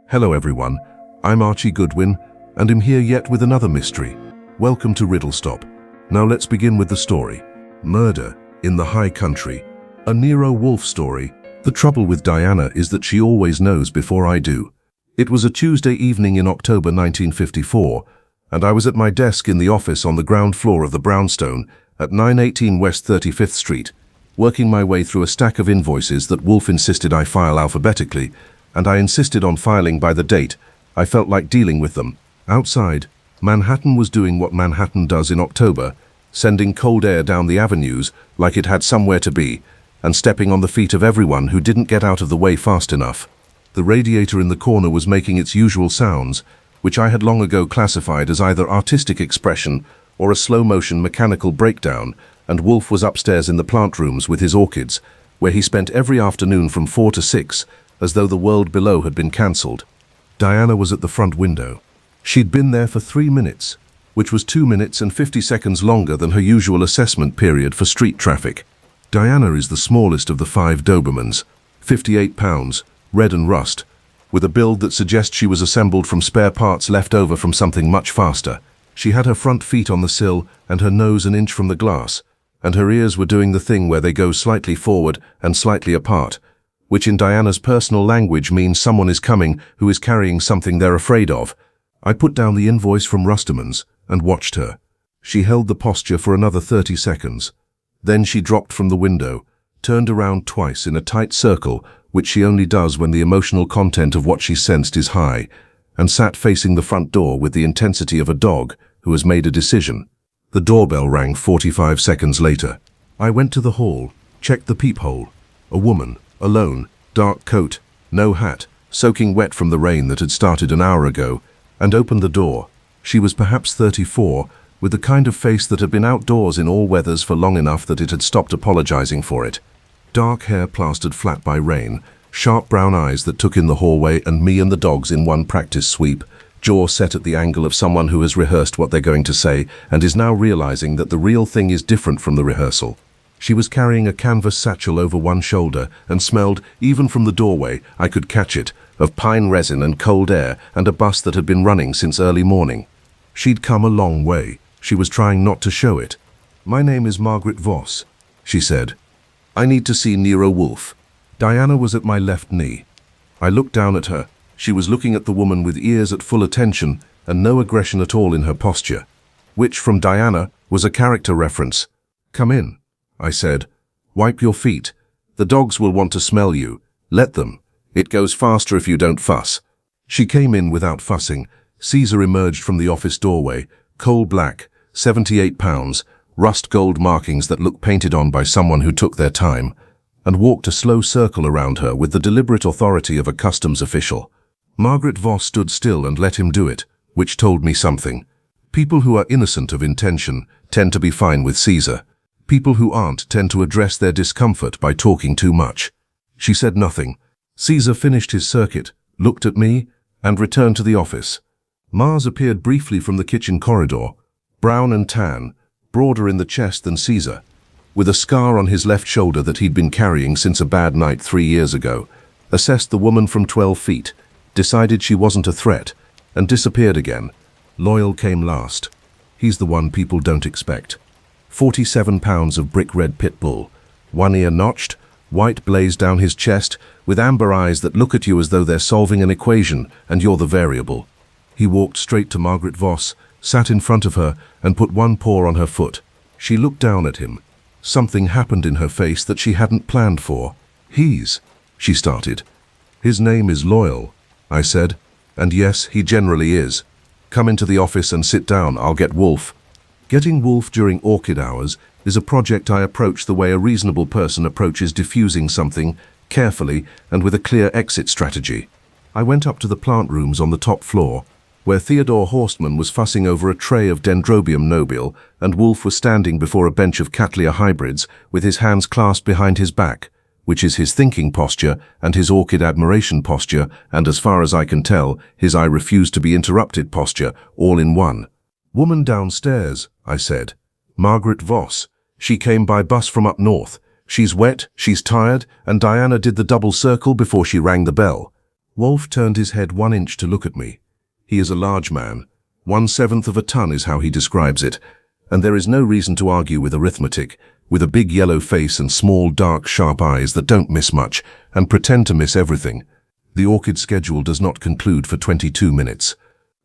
Hello everyone, I'm Archie Goodwin, and I'm here yet with another mystery. Welcome to RiddleStop. Now let's begin with the story. Murder in the High Country. A Nero Wolfe story. The trouble with Diana is that she always knows before I do. It was a Tuesday evening in October 1954, and I was at my desk in the office on the ground floor of the brownstone at 918 West 35th Street, working my way through a stack of invoices that Wolfe insisted I file alphabetically, and I insisted on filing by the date. I felt like dealing with them. Outside, Manhattan was doing what Manhattan does in October, sending cold air down the avenues like it had somewhere to be, and stepping on the feet of everyone who didn't get out of the way fast enough. The radiator in the corner was making its usual sounds, which I had long ago classified as either artistic expression or a slow-motion mechanical breakdown, and Wolfe was upstairs in the plant rooms with his orchids, where he spent every afternoon from 4 to 6, as though the world below had been cancelled. Diana was at the front window. She'd been there for 3 minutes, which was 2 minutes and 50 seconds longer than her usual assessment period for street traffic. Diana is the smallest of the 5 Dobermans, 58 pounds, red and rust, with a build that suggests she was assembled from spare parts left over from something much faster. She had her front feet on the sill and her nose an inch from the glass, and her ears were doing the thing where they go slightly forward and slightly apart, which in Diana's personal language means someone is coming who is carrying something they're afraid of. I put down the invoice from Rusterman's and watched her. She held the posture for another 30 seconds. Then she dropped from the window, turned around twice in a tight circle, which she only does when the emotional content of what she sensed is high, and sat facing the front door with the intensity of a dog who has made a decision. The doorbell rang 45 seconds later. I went to the hall, checked the peephole. A woman, alone, dark coat, no hat, soaking wet from the rain that had started an hour ago, and opened the door. She was perhaps 34, with the kind of face that had been outdoors in all weathers for long enough that it had stopped apologizing for it. Dark hair plastered flat by rain, sharp brown eyes that took in the hallway and me and the dogs in one practice sweep, jaw set at the angle of someone who has rehearsed what they're going to say and is now realizing that the real thing is different from the rehearsal. She was carrying a canvas satchel over one shoulder and smelled, even from the doorway, I could catch it, of pine resin and cold air and a bus that had been running since early morning. She'd come a long way. She was trying not to show it. "My name is Margaret Voss," she said. "I need to see Nero Wolfe." Diana was at my left knee. I looked down at her. She was looking at the woman with ears at full attention and no aggression at all in her posture, which, from Diana, was a character reference. "Come in," I said. "Wipe your feet. The dogs will want to smell you. Let them. It goes faster if you don't fuss." She came in without fussing. Caesar emerged from the office doorway, coal black, 78 pounds, rust gold markings that looked painted on by someone who took their time, and walked a slow circle around her with the deliberate authority of a customs official. Margaret Voss stood still and let him do it, which told me something. People who are innocent of intention tend to be fine with Caesar. People who aren't tend to address their discomfort by talking too much. She said nothing. Caesar finished his circuit, looked at me, and returned to the office. Mars appeared briefly from the kitchen corridor, brown and tan, broader in the chest than Caesar, with a scar on his left shoulder that he'd been carrying since a bad night 3 years ago, assessed the woman from 12 feet, decided she wasn't a threat, and disappeared again. Loyal came last. He's the one people don't expect. 47 pounds of brick red pit bull, one ear notched, white blaze down his chest, with amber eyes that look at you as though they're solving an equation and you're the variable. He walked straight to Margaret Voss, sat in front of her, and put one paw on her foot. She looked down at him. Something happened in her face that she hadn't planned for. She started. "His name is Loyal," I said. "And yes, he generally is. Come into the office and sit down, I'll get Wolfe." Getting Wolfe during orchid hours is a project I approach the way a reasonable person approaches diffusing something, carefully and with a clear exit strategy. I went up to the plant rooms on the top floor, where Theodore Horstman was fussing over a tray of Dendrobium nobile, and Wolfe was standing before a bench of Cattleya hybrids with his hands clasped behind his back, which is his thinking posture and his orchid admiration posture, and as far as I can tell, his I refuse to be interrupted posture, all in one. "Woman downstairs," I said. "Margaret Voss. She came by bus from up north. She's wet, she's tired, and Diana did the double circle before she rang the bell." Wolfe turned his head 1 inch to look at me. He is a large man. 1/7 of a ton is how he describes it, and there is no reason to argue with arithmetic, with a big yellow face and small, dark, sharp eyes that don't miss much and pretend to miss everything. The orchid schedule does not conclude for 22 minutes.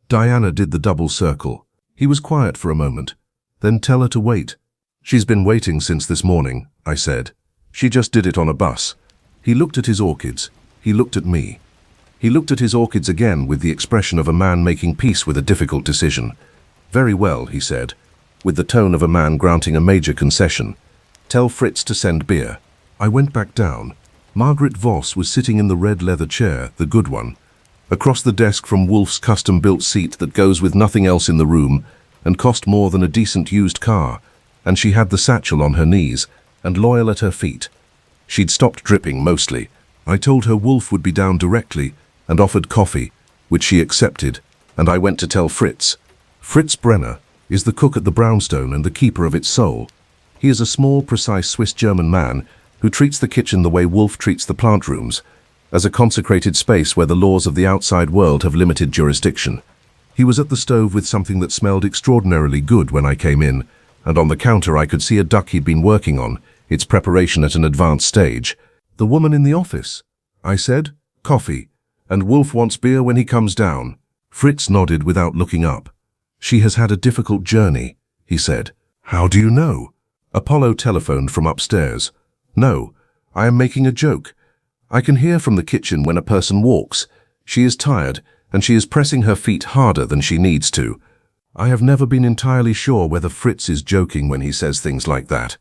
Diana did the double circle. He was quiet for a moment. Then tell her to wait. She's been waiting since this morning, I said. She just did it on a bus. He looked at his orchids. He looked at me. He looked at his orchids again with the expression of a man making peace with a difficult decision. Very well, he said, with the tone of a man granting a major concession. Tell Fritz to send beer. I went back down. Margaret Voss was sitting in the red leather chair, the good one, across the desk from Wolfe's custom-built seat that goes with nothing else in the room and cost more than a decent used car, and she had the satchel on her knees and Loyal at her feet. She'd stopped dripping mostly. I told her Wolfe would be down directly and offered coffee, which she accepted, and I went to tell Fritz. Fritz Brenner is the cook at the brownstone and the keeper of its soul. He is a small, precise Swiss-German man who treats the kitchen the way Wolfe treats the plant rooms, as a consecrated space where the laws of the outside world have limited jurisdiction. He was at the stove with something that smelled extraordinarily good when I came in, and on the counter I could see a duck he'd been working on, its preparation at an advanced stage. The woman in the office, I said. Coffee, and Wolfe wants beer when he comes down. Fritz nodded without looking up. She has had a difficult journey, he said. How do you know? Apollo telephoned from upstairs. No, I am making a joke. I can hear from the kitchen when a person walks. She is tired, and she is pressing her feet harder than she needs to. I have never been entirely sure whether Fritz is joking when he says things like that.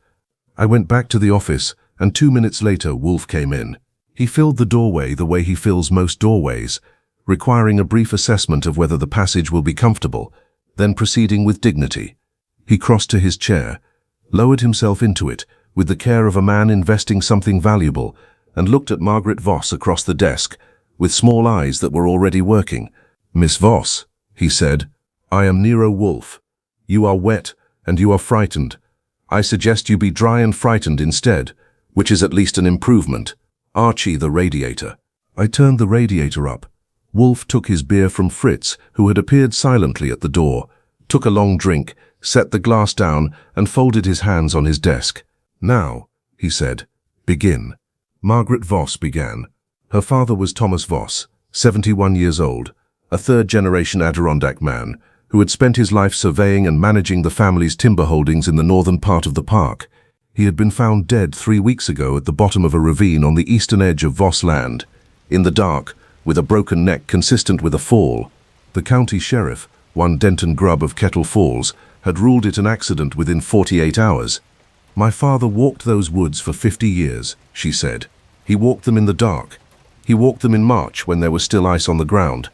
I went back to the office, and 2 minutes later Wolfe came in. He filled the doorway the way he fills most doorways, requiring a brief assessment of whether the passage will be comfortable, then proceeding with dignity. He crossed to his chair, lowered himself into it, with the care of a man investing something valuable, and looked at Margaret Voss across the desk, with small eyes that were already working. Miss Voss, he said, I am Nero Wolfe. You are wet, and you are frightened. I suggest you be dry and frightened instead, which is at least an improvement. Archie the radiator. I turned the radiator up. Wolfe took his beer from Fritz, who had appeared silently at the door, took a long drink, set the glass down, and folded his hands on his desk. Now, he said, begin. Margaret Voss began. Her father was Thomas Voss, 71 years old, a third-generation Adirondack man, who had spent his life surveying and managing the family's timber holdings in the northern part of the park. He had been found dead 3 weeks ago at the bottom of a ravine on the eastern edge of Voss Land, in the dark, with a broken neck consistent with a fall. The county sheriff, one Denton Grubb of Kettle Falls, had ruled it an accident within 48 hours. My father walked those woods for 50 years, she said. He walked them in the dark. He walked them in March when there was still ice on the ground.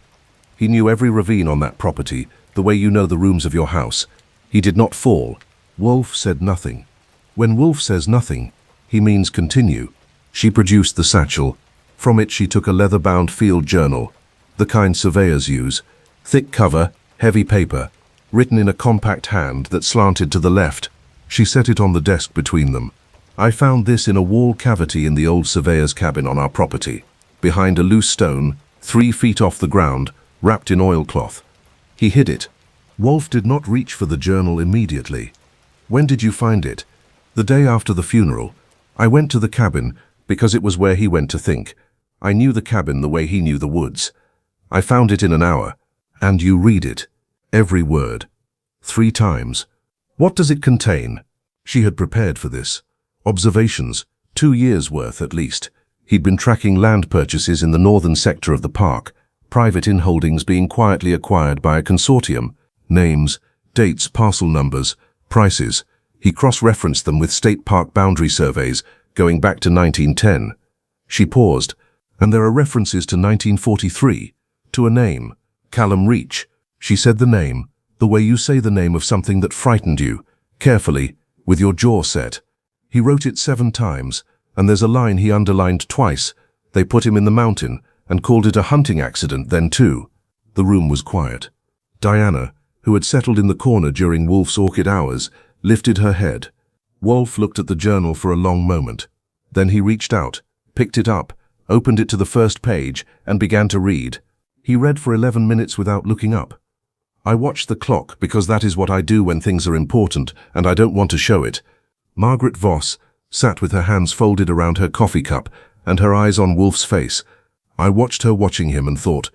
He knew every ravine on that property, the way you know the rooms of your house. He did not fall. Wolfe said nothing. When Wolfe says nothing, he means continue. She produced the satchel. From it she took a leather-bound field journal, the kind surveyors use, thick cover, heavy paper, written in a compact hand that slanted to the left. She set it on the desk between them. I found this in a wall cavity in the old surveyor's cabin on our property, behind a loose stone, 3 feet off the ground, wrapped in oilcloth. He hid it. Wolfe did not reach for the journal immediately. When did you find it? The day after the funeral. I went to the cabin because it was where he went to think. I knew the cabin the way he knew the woods. I found it in an hour. And you read it. Every word. 3 times. What does it contain? She had prepared for this. Observations, 2 years' worth at least. He'd been tracking land purchases in the northern sector of the park, private inholdings being quietly acquired by a consortium. Names, dates, parcel numbers, prices. He cross-referenced them with state park boundary surveys going back to 1910. She paused, and there are references to 1943, to a name, Callum Reach. She said the name, the way you say the name of something that frightened you, carefully, with your jaw set. He wrote it 7 times, and there's a line he underlined twice. They put him in the mountain and called it a hunting accident then too. The room was quiet. Diana, who had settled in the corner during Wolfe's orchid hours, lifted her head. Wolfe looked at the journal for a long moment. Then he reached out, picked it up, opened it to the first page, and began to read. He read for 11 minutes without looking up. I watched the clock because that is what I do when things are important and I don't want to show it. Margaret Voss sat with her hands folded around her coffee cup and her eyes on Wolfe's face. I watched her watching him and thought,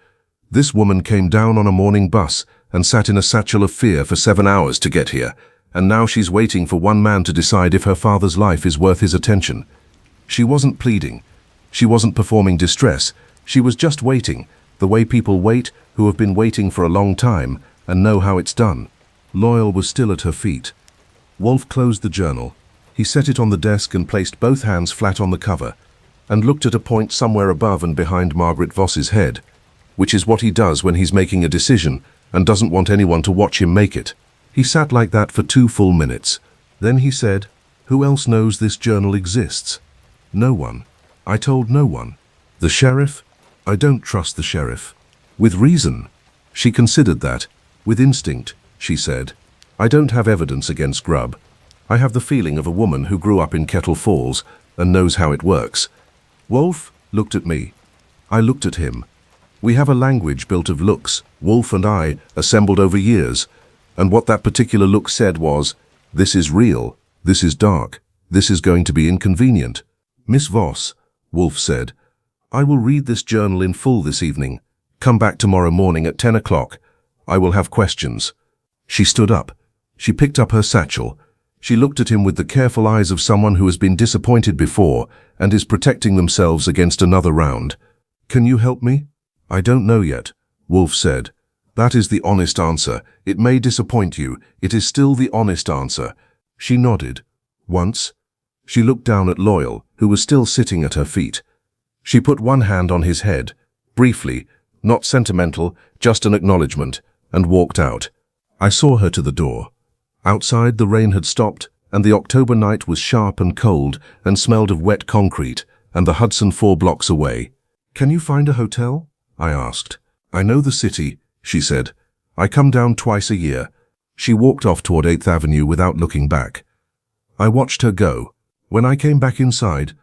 this woman came down on a morning bus and sat in a satchel of fear for 7 hours to get here, and now she's waiting for one man to decide if her father's life is worth his attention. She wasn't pleading. She wasn't performing distress. She was just waiting, the way people wait who have been waiting for a long time and know how it's done. Loyal was still at her feet. Wolfe closed the journal. He set it on the desk and placed both hands flat on the cover, and looked at a point somewhere above and behind Margaret Voss's head, which is what he does when he's making a decision and doesn't want anyone to watch him make it. He sat like that for 2 full minutes. Then he said, "Who else knows this journal exists?" "No one. I told no one." "The sheriff?" "I don't trust the sheriff." "With reason." She considered that. "With instinct," she said. "I don't have evidence against Grubb. I have the feeling of a woman who grew up in Kettle Falls and knows how it works." Wolfe looked at me. I looked at him. We have a language built of looks, Wolfe and I, assembled over years, and what that particular look said was, "This is real, this is dark, this is going to be inconvenient." "Miss Voss," Wolfe said, "I will read this journal in full this evening. Come back tomorrow morning at 10 o'clock. I will have questions." She stood up. She picked up her satchel. She looked at him with the careful eyes of someone who has been disappointed before and is protecting themselves against another round. "Can you help me?" "I don't know yet," Wolfe said. "That is the honest answer. It may disappoint you. It is still the honest answer." She nodded. "Once." She looked down at Loyal, who was still sitting at her feet. She put one hand on his head, briefly, not sentimental, just an acknowledgement, and walked out. I saw her to the door. Outside, the rain had stopped, and the October night was sharp and cold and smelled of wet concrete, and the Hudson 4 blocks away. "Can you find a hotel?" I asked. "I know the city," she said. "I come down twice a year." She walked off toward 8th Avenue without looking back. I watched her go. When I came back inside,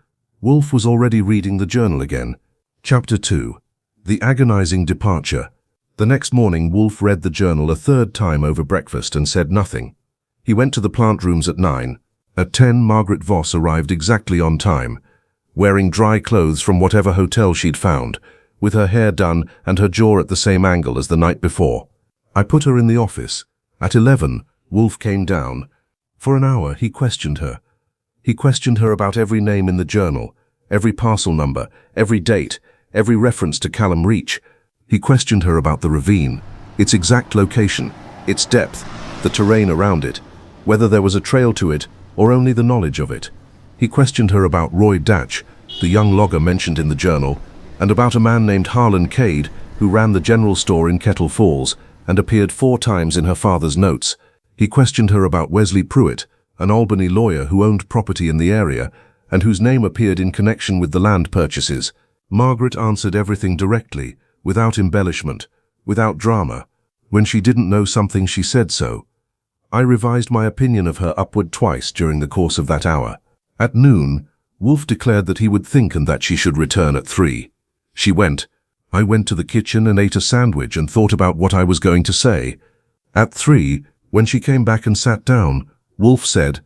Wolfe was already reading the journal again. Chapter 2. The Agonizing Departure. The next morning, Wolfe read the journal a 3rd time over breakfast and said nothing. He went to the plant rooms at 9. At 10, Margaret Voss arrived exactly on time, wearing dry clothes from whatever hotel she'd found, with her hair done and her jaw at the same angle as the night before. I put her in the office. At 11, Wolfe came down. For an hour, he questioned her. He questioned her about every name in the journal, every parcel number, every date, every reference to Callum Reach. He questioned her about the ravine, its exact location, its depth, the terrain around it, whether there was a trail to it or only the knowledge of it. He questioned her about Roy Datch, the young logger mentioned in the journal, and about a man named Harlan Cade who ran the general store in Kettle Falls and appeared 4 times in her father's notes. He questioned her about Wesley Pruitt, an Albany lawyer who owned property in the area and whose name appeared in connection with the land purchases. Margaret answered everything directly, without embellishment, without drama. When she didn't know something, she said so. I revised my opinion of her upward twice during the course of that hour. At noon, Wolfe declared that he would think and that she should return at 3. She went. I went to the kitchen and ate a sandwich and thought about what I was going to say. At 3, when she came back and sat down, Wolfe said,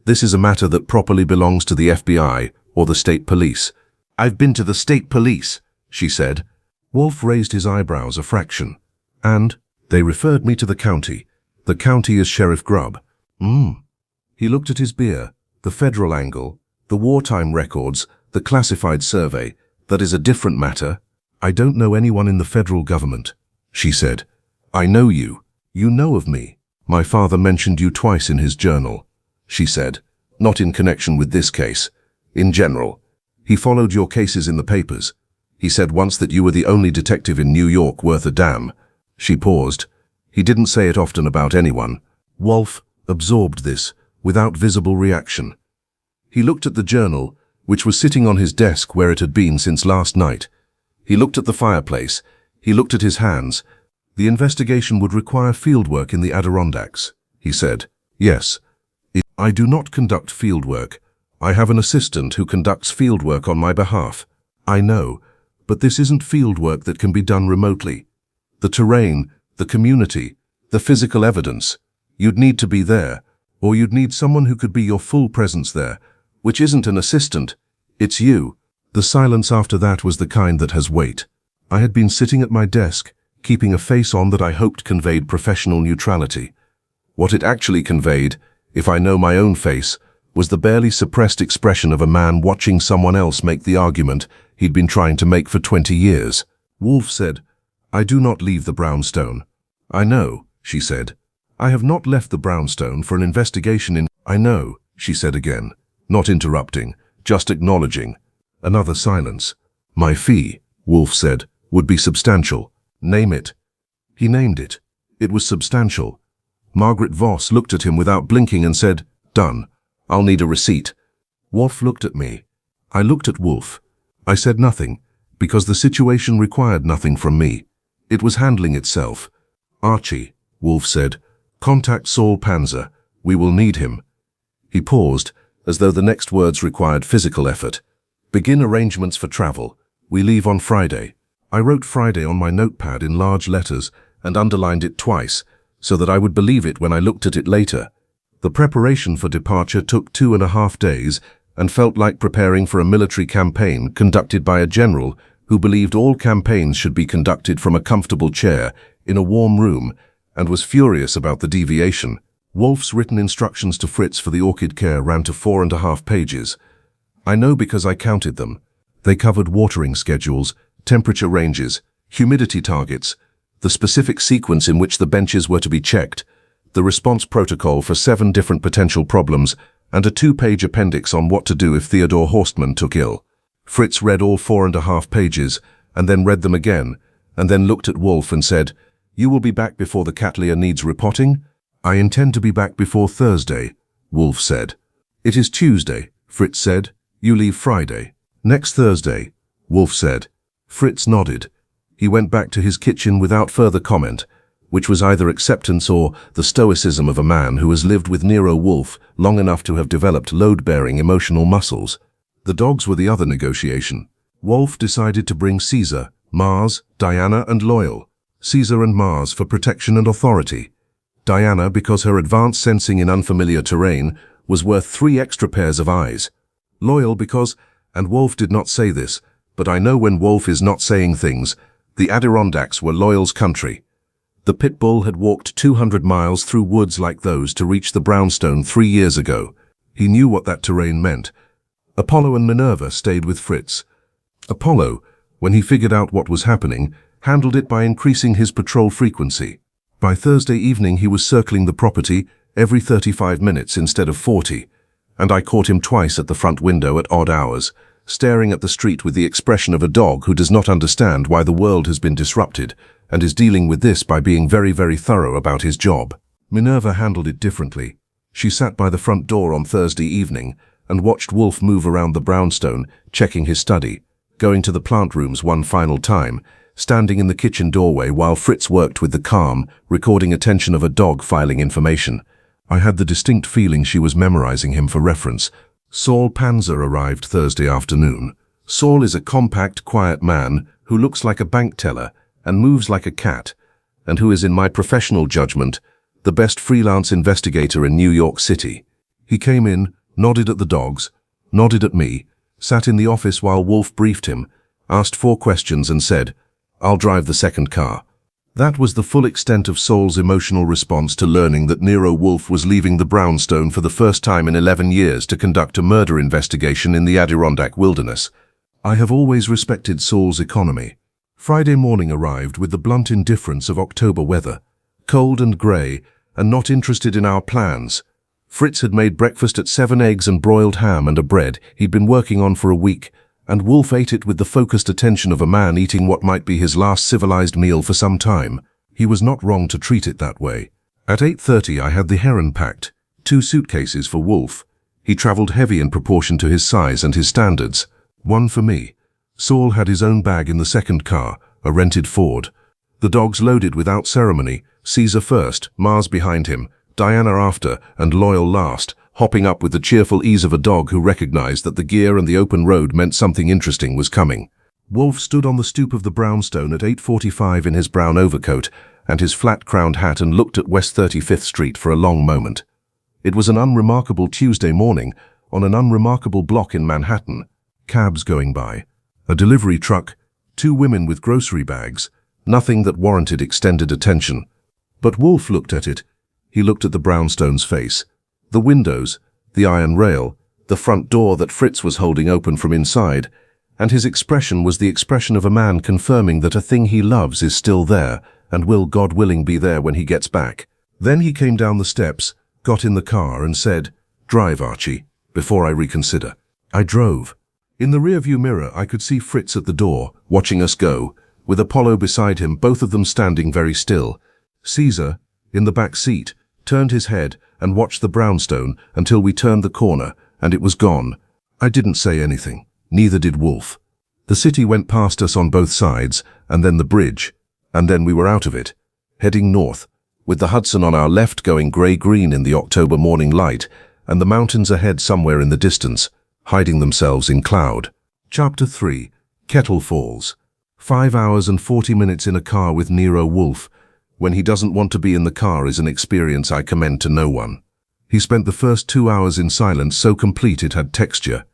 "This is a matter that properly belongs to the FBI or the state police." "I've been to the state police," she said. Wolfe raised his eyebrows a fraction. "And they referred me to the county. The county is Sheriff Grubb." He looked at his beer, the federal angle, the wartime records, the classified survey. "That is a different matter." "I don't know anyone in the federal government," she said. "I know you. You know of me. My father mentioned you twice in his journal," she said. "Not in connection with this case. In general. He followed your cases in the papers. He said once that you were the only detective in New York worth a damn." She paused. He didn't say it often about anyone. Wolfe absorbed this, without visible reaction. He looked at the journal, which was sitting on his desk where it had been since last night. He looked at the fireplace. He looked at his hands. "The investigation would require fieldwork in the Adirondacks," he said. "Yes. I do not conduct fieldwork. I have an assistant who conducts fieldwork on my behalf." I know, but this isn't field work that can be done remotely. The terrain, the community, the physical evidence. You'd need to be there, or you'd need someone who could be your full presence there, which isn't an assistant, it's you. The silence after that was the kind that has weight. I had been sitting at my desk, keeping a face on that I hoped conveyed professional neutrality. What it actually conveyed, if I know my own face, was the barely suppressed expression of a man watching someone else make the argument he'd been trying to make for 20 years. Wolfe said, "I do not leave the brownstone." "I know," she said. "I have not left the brownstone for an investigation in—" "I know," she said again, not interrupting, just acknowledging. Another silence. "My fee," Wolfe said, "would be substantial." "Name it." He named it. It was substantial. Margaret Voss looked at him without blinking and said, "Done. I'll need a receipt." Wolfe looked at me. I looked at Wolfe. I said nothing, because the situation required nothing from me. It was handling itself. "Archie," Wolfe said, "contact Saul Panzer. We will need him." He paused, as though the next words required physical effort. "Begin arrangements for travel. We leave on Friday." I wrote Friday on my notepad in large letters and underlined it twice, so that I would believe it when I looked at it later. The preparation for departure took 2.5 days and felt like preparing for a military campaign conducted by a general who believed all campaigns should be conducted from a comfortable chair in a warm room and was furious about the deviation. Wolfe's written instructions to Fritz for the orchid care ran to 4.5 pages. I know because I counted them. They covered watering schedules, temperature ranges, humidity targets, the specific sequence in which the benches were to be checked, the response protocol for 7 different potential problems, and a 2-page appendix on what to do if Theodore Horstmann took ill. Fritz read all 4.5 pages, and then read them again, and then looked at Wolfe and said, "You will be back before the Catleya needs repotting?" "I intend to be back before Thursday," Wolfe said. "It is Tuesday," Fritz said. "You leave Friday." "Next Thursday," Wolfe said. Fritz nodded. He went back to his kitchen without further comment, which was either acceptance or the stoicism of a man who has lived with Nero Wolfe long enough to have developed load-bearing emotional muscles. The dogs were the other negotiation. Wolfe decided to bring Caesar, Mars, Diana and Loyal. Caesar and Mars for protection and authority. Diana because her advanced sensing in unfamiliar terrain was worth 3 extra pairs of eyes. Loyal because, and Wolfe did not say this, but I know when Wolfe is not saying things, the Adirondacks were Loyal's country. The pit bull had walked 200 miles through woods like those to reach the brownstone 3 years ago. He knew what that terrain meant. Apollo and Minerva stayed with Fritz. Apollo, when he figured out what was happening, handled it by increasing his patrol frequency. By Thursday evening he was circling the property every 35 minutes instead of 40, and I caught him twice at the front window at odd hours, staring at the street with the expression of a dog who does not understand why the world has been disrupted and is dealing with this by being very, very thorough about his job. Minerva handled it differently. She sat by the front door on Thursday evening and watched Wolfe move around the brownstone, checking his study, going to the plant rooms one final time, standing in the kitchen doorway while Fritz worked with the calm, recording attention of a dog filing information. I had the distinct feeling she was memorizing him for reference. Saul Panzer arrived Thursday afternoon. Saul is a compact, quiet man who looks like a bank teller and moves like a cat, and who is, in my professional judgment, the best freelance investigator in New York City. He came in, nodded at the dogs, nodded at me, sat in the office while Wolfe briefed him, asked 4 questions and said, "I'll drive the second car." That was the full extent of Saul's emotional response to learning that Nero Wolfe was leaving the brownstone for the first time in 11 years to conduct a murder investigation in the Adirondack wilderness. I have always respected Saul's economy. Friday morning arrived with the blunt indifference of October weather, cold and grey, and not interested in our plans. Fritz had made breakfast at 7 eggs and broiled ham and a bread he'd been working on for a week, and Wolfe ate it with the focused attention of a man eating what might be his last civilized meal for some time. He was not wrong to treat it that way. At 8:30 I had the Heron packed, 2 suitcases for Wolfe. He travelled heavy in proportion to his size and his standards. 1 for me. Saul had his own bag in the second car, a rented Ford. The dogs loaded without ceremony, Caesar first, Mars behind him, Diana after, and Loyal last, hopping up with the cheerful ease of a dog who recognized that the gear and the open road meant something interesting was coming. Wolfe stood on the stoop of the brownstone at 8:45 in his brown overcoat and his flat-crowned hat and looked at West 35th Street for a long moment. It was an unremarkable Tuesday morning on an unremarkable block in Manhattan. Cabs going by, a delivery truck, two women with grocery bags, nothing that warranted extended attention. But Wolfe looked at it. He looked at the brownstone's face, the windows, the iron rail, the front door that Fritz was holding open from inside, and his expression was the expression of a man confirming that a thing he loves is still there and will, God willing, be there when he gets back. Then he came down the steps, got in the car and said, "Drive, Archie," before I reconsider. I drove. In the rearview mirror I could see Fritz at the door, watching us go, with Apollo beside him, both of them standing very still. Caesar, in the back seat, turned his head and watched the brownstone until we turned the corner, and it was gone. I didn't say anything. Neither did Wolfe. The city went past us on both sides, and then the bridge, and then we were out of it, heading north, with the Hudson on our left going grey-green in the October morning light, and the mountains ahead somewhere in the distance, hiding themselves in cloud. Chapter 3. Kettle Falls. 5 hours and 40 minutes in a car with Nero Wolfe. When he doesn't want to be in the car is an experience I commend to no one. He spent the first 2 hours in silence so complete it had texture.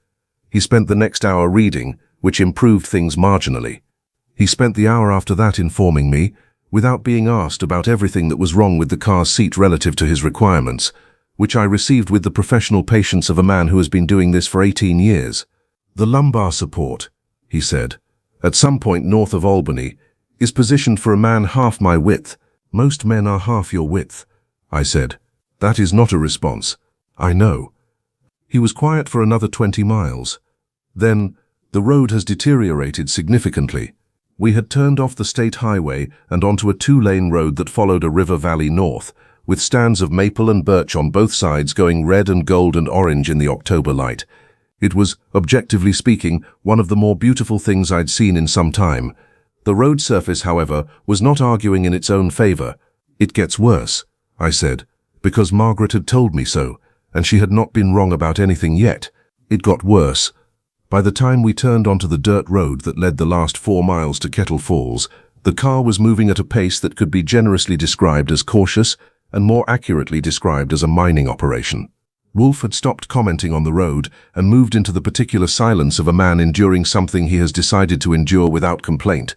He spent the next hour reading, which improved things marginally. He spent the hour after that informing me, without being asked, about everything that was wrong with the car's seat relative to his requirements, which I received with the professional patience of a man who has been doing this for 18 years. "The lumbar support," he said, "at some point north of Albany, is positioned for a man half my width. Most men are half your width," I said. "That is not a response." "I know." He was quiet for another 20 miles. Then, "The road has deteriorated significantly. We had turned off the state highway and onto a 2-lane road that followed a river valley north, with stands of maple and birch on both sides going red and gold and orange in the October light. It was, objectively speaking, one of the more beautiful things I'd seen in some time. The road surface, however, was not arguing in its own favor. "It gets worse," I said, because Margaret had told me so, and she had not been wrong about anything yet. It got worse. By the time we turned onto the dirt road that led the last 4 miles to Kettle Falls, the car was moving at a pace that could be generously described as cautious and more accurately described as a mining operation. Wolfe had stopped commenting on the road and moved into the particular silence of a man enduring something he has decided to endure without complaint,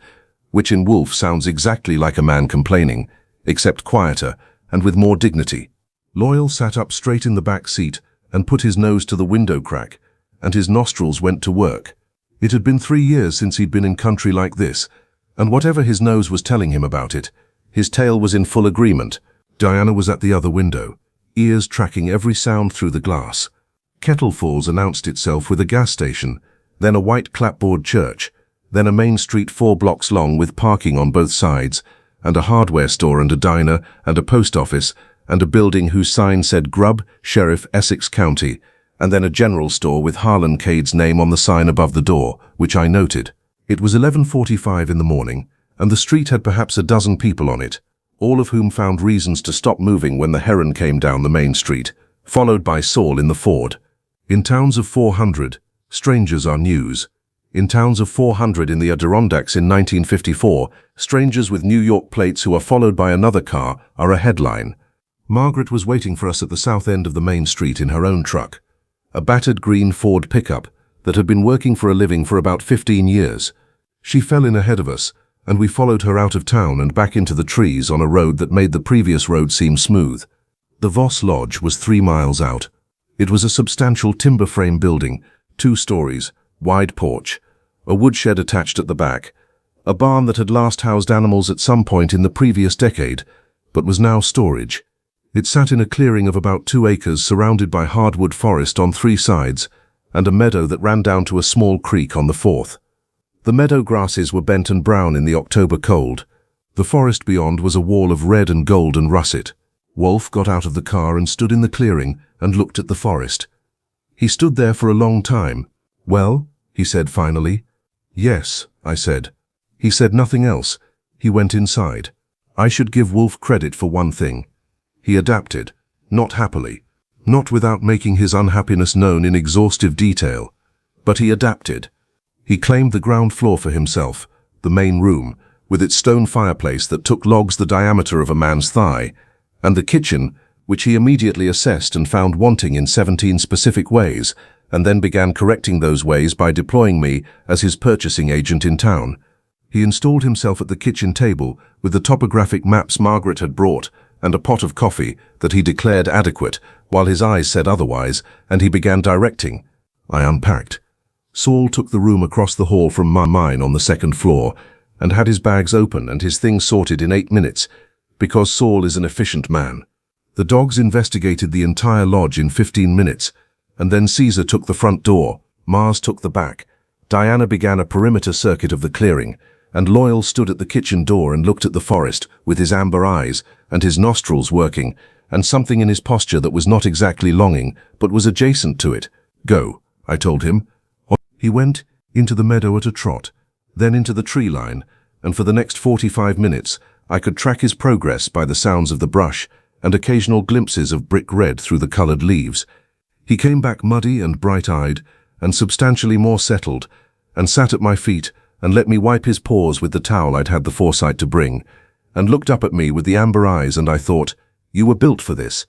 which in Wolfe sounds exactly like a man complaining, except quieter and with more dignity. Loyal sat up straight in the back seat and put his nose to the window crack, and his nostrils went to work. It had been 3 years since he'd been in country like this, and whatever his nose was telling him about it, his tail was in full agreement. Diana was at the other window, ears tracking every sound through the glass. Kettle Falls announced itself with a gas station, then a white clapboard church, then a main street 4 blocks long with parking on both sides, and a hardware store and a diner and a post office and a building whose sign said Grubb, Sheriff, Essex County, and then a general store with Harlan Cade's name on the sign above the door, which I noted. It was 11:45 in the morning, and the street had perhaps a dozen people on it, all of whom found reasons to stop moving when the Heron came down the main street, followed by Saul in the Ford. In towns of 400, strangers are news. In towns of 400 in the Adirondacks in 1954, strangers with New York plates who are followed by another car are a headline. Margaret was waiting for us at the south end of the main street in her own truck, a battered green Ford pickup that had been working for a living for about 15 years. She fell in ahead of us, and we followed her out of town and back into the trees on a road that made the previous road seem smooth. The Voss Lodge was 3 miles out. It was a substantial timber frame building, 2 stories, wide porch, a woodshed attached at the back, a barn that had last housed animals at some point in the previous decade, but was now storage. It sat in a clearing of about 2 acres surrounded by hardwood forest on 3 sides, and a meadow that ran down to a small creek on the 4th. The meadow grasses were bent and brown in the October cold. The forest beyond was a wall of red and gold and russet. Wolfe got out of the car and stood in the clearing and looked at the forest. He stood there for a long time. "Well?" he said finally. "Yes," I said. He said nothing else. He went inside. I should give Wolfe credit for one thing. He adapted, not happily, not without making his unhappiness known in exhaustive detail. But he adapted. He claimed the ground floor for himself, the main room, with its stone fireplace that took logs the diameter of a man's thigh, and the kitchen, which he immediately assessed and found wanting in 17 specific ways, and then began correcting those ways by deploying me as his purchasing agent in town. He installed himself at the kitchen table with the topographic maps Margaret had brought and a pot of coffee that he declared adequate, while his eyes said otherwise, and he began directing. I unpacked. Saul took the room across the hall from mine on the second floor and had his bags open and his things sorted in 8 minutes, because Saul is an efficient man. The dogs investigated the entire lodge in 15 minutes, and then Caesar took the front door, Mars took the back. Diana began a perimeter circuit of the clearing, and Loyal stood at the kitchen door and looked at the forest with his amber eyes and his nostrils working, and something in his posture that was not exactly longing, but was adjacent to it. Go, I told him. He went into the meadow at a trot, then into the tree line, and for the next 45 minutes I could track his progress by the sounds of the brush and occasional glimpses of brick red through the colored leaves. He came back muddy and bright-eyed and substantially more settled, and sat at my feet and let me wipe his paws with the towel I'd had the foresight to bring, and looked up at me with the amber eyes, and I thought, you were built for this.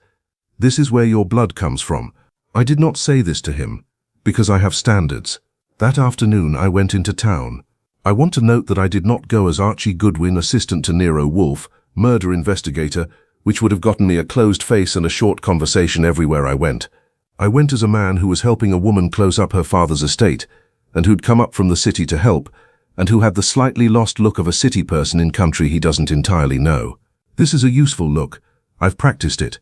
This is where your blood comes from. I did not say this to him, because I have standards. That afternoon I went into town. I want to note that I did not go as Archie Goodwin, assistant to Nero Wolfe, murder investigator, which would have gotten me a closed face and a short conversation everywhere I went. I went as a man who was helping a woman close up her father's estate, and who'd come up from the city to help, and who had the slightly lost look of a city person in country he doesn't entirely know. This is a useful look. I've practiced it.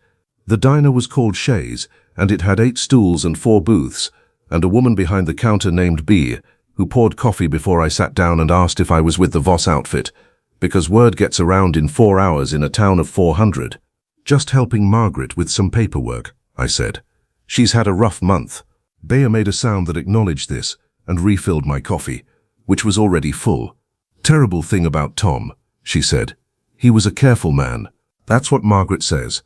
The diner was called Shays, and it had 8 stools and 4 booths, and a woman behind the counter named B, who poured coffee before I sat down and asked if I was with the Voss outfit, because word gets around in 4 hours in a town of 400. Just helping Margaret with some paperwork, I said. She's had a rough month. Bea made a sound that acknowledged this and refilled my coffee, which was already full. Terrible thing about Tom, she said. He was a careful man. That's what Margaret says.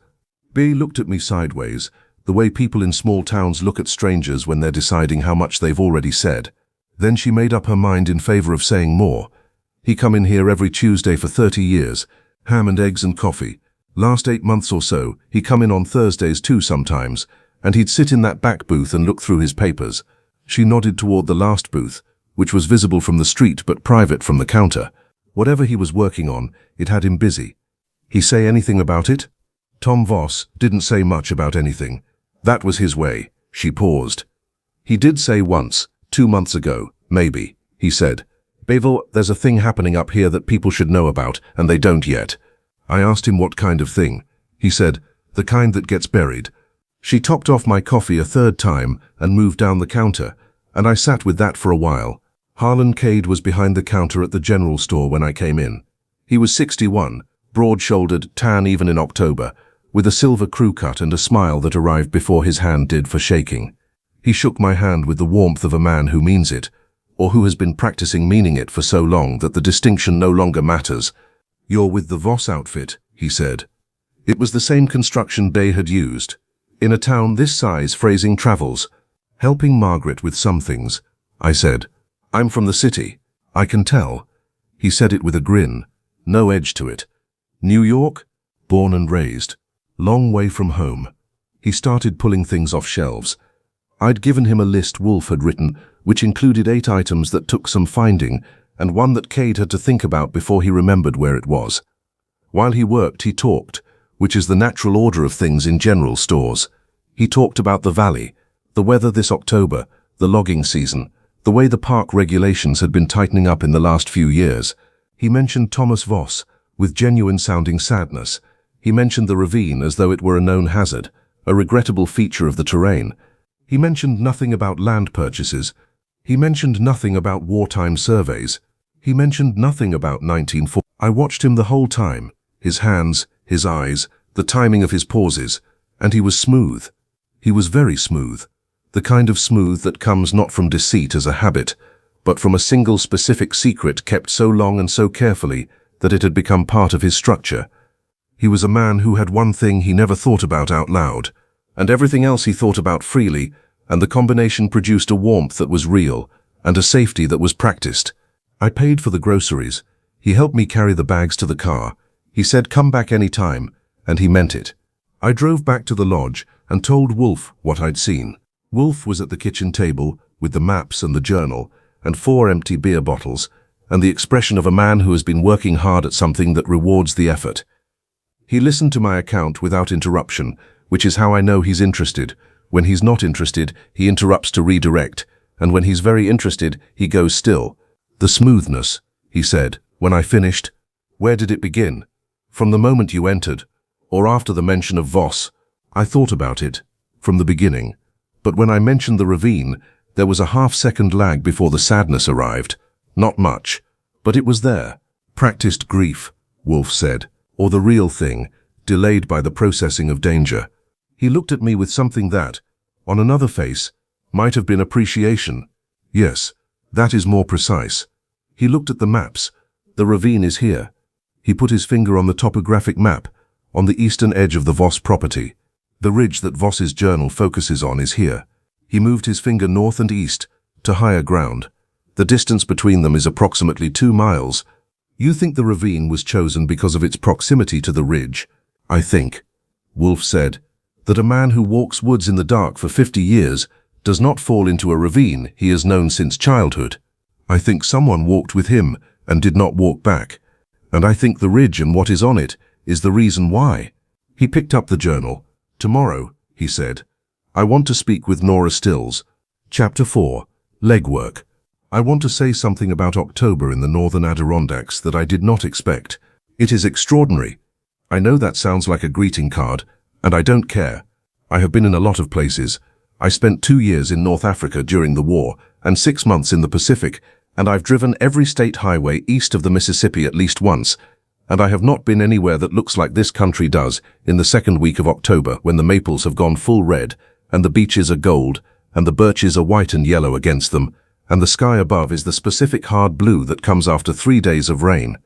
Bea looked at me sideways, the way people in small towns look at strangers when they're deciding how much they've already said. Then she made up her mind in favor of saying more. He come in here every Tuesday for 30 years, ham and eggs and coffee. Last 8 months or so, he come in on Thursdays too sometimes, and he'd sit in that back booth and look through his papers. She nodded toward the last booth, which was visible from the street but private from the counter. Whatever he was working on, it had him busy. He say anything about it? Tom Voss didn't say much about anything. That was his way. She paused. He did say once, 2 months ago, maybe, he said, Bevel, there's a thing happening up here that people should know about, and they don't yet. I asked him what kind of thing. He said, the kind that gets buried. She topped off my coffee a 3rd time and moved down the counter, and I sat with that for a while. Harlan Cade was behind the counter at the general store when I came in. He was 61, broad-shouldered, tan even in October, with a silver crew cut and a smile that arrived before his hand did for shaking. He shook my hand with the warmth of a man who means it, or who has been practicing meaning it for so long that the distinction no longer matters. You're with the Voss outfit, he said. It was the same construction Bea had used. In a town this size, phrasing travels. Helping Margaret with some things, I said. I'm from the city. I can tell. He said it with a grin. No edge to it. New York? Born and raised. Long way from home. He started pulling things off shelves. I'd given him a list Wolfe had written, which included 8 items that took some finding, and one that Cade had to think about before he remembered where it was. While he worked, he talked, which is the natural order of things in general stores. He talked about the valley, the weather this October, the logging season, the way the park regulations had been tightening up in the last few years. He mentioned Thomas Voss, with genuine-sounding sadness. He mentioned the ravine as though it were a known hazard, a regrettable feature of the terrain. He mentioned nothing about land purchases. He mentioned nothing about wartime surveys. He mentioned nothing about 1940. I watched him the whole time, his hands, his eyes, the timing of his pauses, and he was smooth. He was very smooth, the kind of smooth that comes not from deceit as a habit, but from a single specific secret kept so long and so carefully that it had become part of his structure. He was a man who had one thing he never thought about out loud, and everything else he thought about freely, and the combination produced a warmth that was real, and a safety that was practiced. I paid for the groceries. He helped me carry the bags to the car. He said, "Come back any time," and he meant it. I drove back to the lodge and told Wolfe what I'd seen. Wolfe was at the kitchen table with the maps and the journal and 4 empty beer bottles and the expression of a man who has been working hard at something that rewards the effort. He listened to my account without interruption, which is how I know he's interested. When he's not interested, he interrupts to redirect, and when he's very interested, he goes still. "The smoothness," he said, when I finished. "Where did it begin? From the moment you entered, or after the mention of Voss?" I thought about it. From the beginning. But when I mentioned the ravine, there was a half-second lag before the sadness arrived. Not much, but it was there. "Practiced grief," Wolfe said, "or the real thing, delayed by the processing of danger." He looked at me with something that, on another face, might have been appreciation. "Yes, that is more precise." He looked at the maps. "The ravine is here." He put his finger on the topographic map, on the eastern edge of the Voss property. "The ridge that Voss's journal focuses on is here." He moved his finger north and east, to higher ground. "The distance between them is approximately 2 miles. You think the ravine was chosen because of its proximity to the ridge?" "I think," Wolfe said, "that a man who walks woods in the dark for 50 years does not fall into a ravine he has known since childhood. I think someone walked with him and did not walk back. And I think the ridge and what is on it is the reason why." He picked up the journal. "Tomorrow," he said, "I want to speak with Nora Stills." Chapter 4. Legwork. I want to say something about October in the northern Adirondacks that I did not expect. It is extraordinary. I know that sounds like a greeting card, and I don't care. I have been in a lot of places. I spent 2 years in North Africa during the war, and 6 months in the Pacific, and I've driven every state highway east of the Mississippi at least once, and I have not been anywhere that looks like this country does in the second week of October, when the maples have gone full red, and the beeches are gold, and the birches are white and yellow against them, and the sky above is the specific hard blue that comes after 3 days of rain.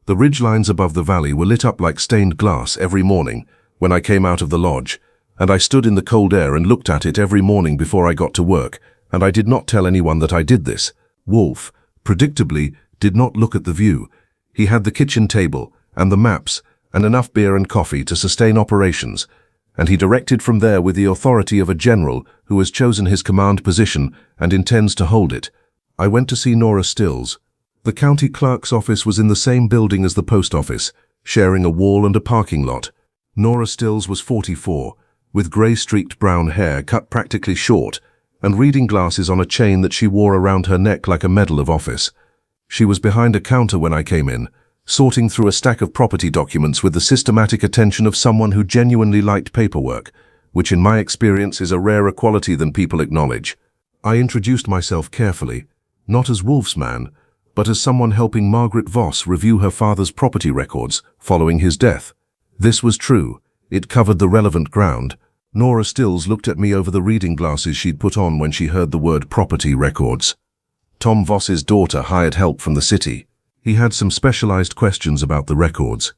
The ridgelines above the valley were lit up like stained glass every morning when I came out of the lodge, and I stood in the cold air and looked at it every morning before I got to work, and I did not tell anyone that I did this. Wolfe, predictably, did not look at the view. He had the kitchen table and the maps and enough beer and coffee to sustain operations, and he directed from there with the authority of a general who has chosen his command position and intends to hold it. I went to see Nora Stills. The county clerk's office was in the same building as the post office, sharing a wall and a parking lot. Nora Stills was 44, with grey-streaked brown hair cut practically short, and reading glasses on a chain that she wore around her neck like a medal of office. She was behind a counter when I came in, sorting through a stack of property documents with the systematic attention of someone who genuinely liked paperwork, which in my experience is a rarer quality than people acknowledge. I introduced myself carefully, not as Wolfe's man, but as someone helping Margaret Voss review her father's property records following his death. This was true. It covered the relevant ground. Nora Stills looked at me over the reading glasses she'd put on when she heard the word property records. Tom Voss's daughter hired help from the city. He had some specialized questions about the records.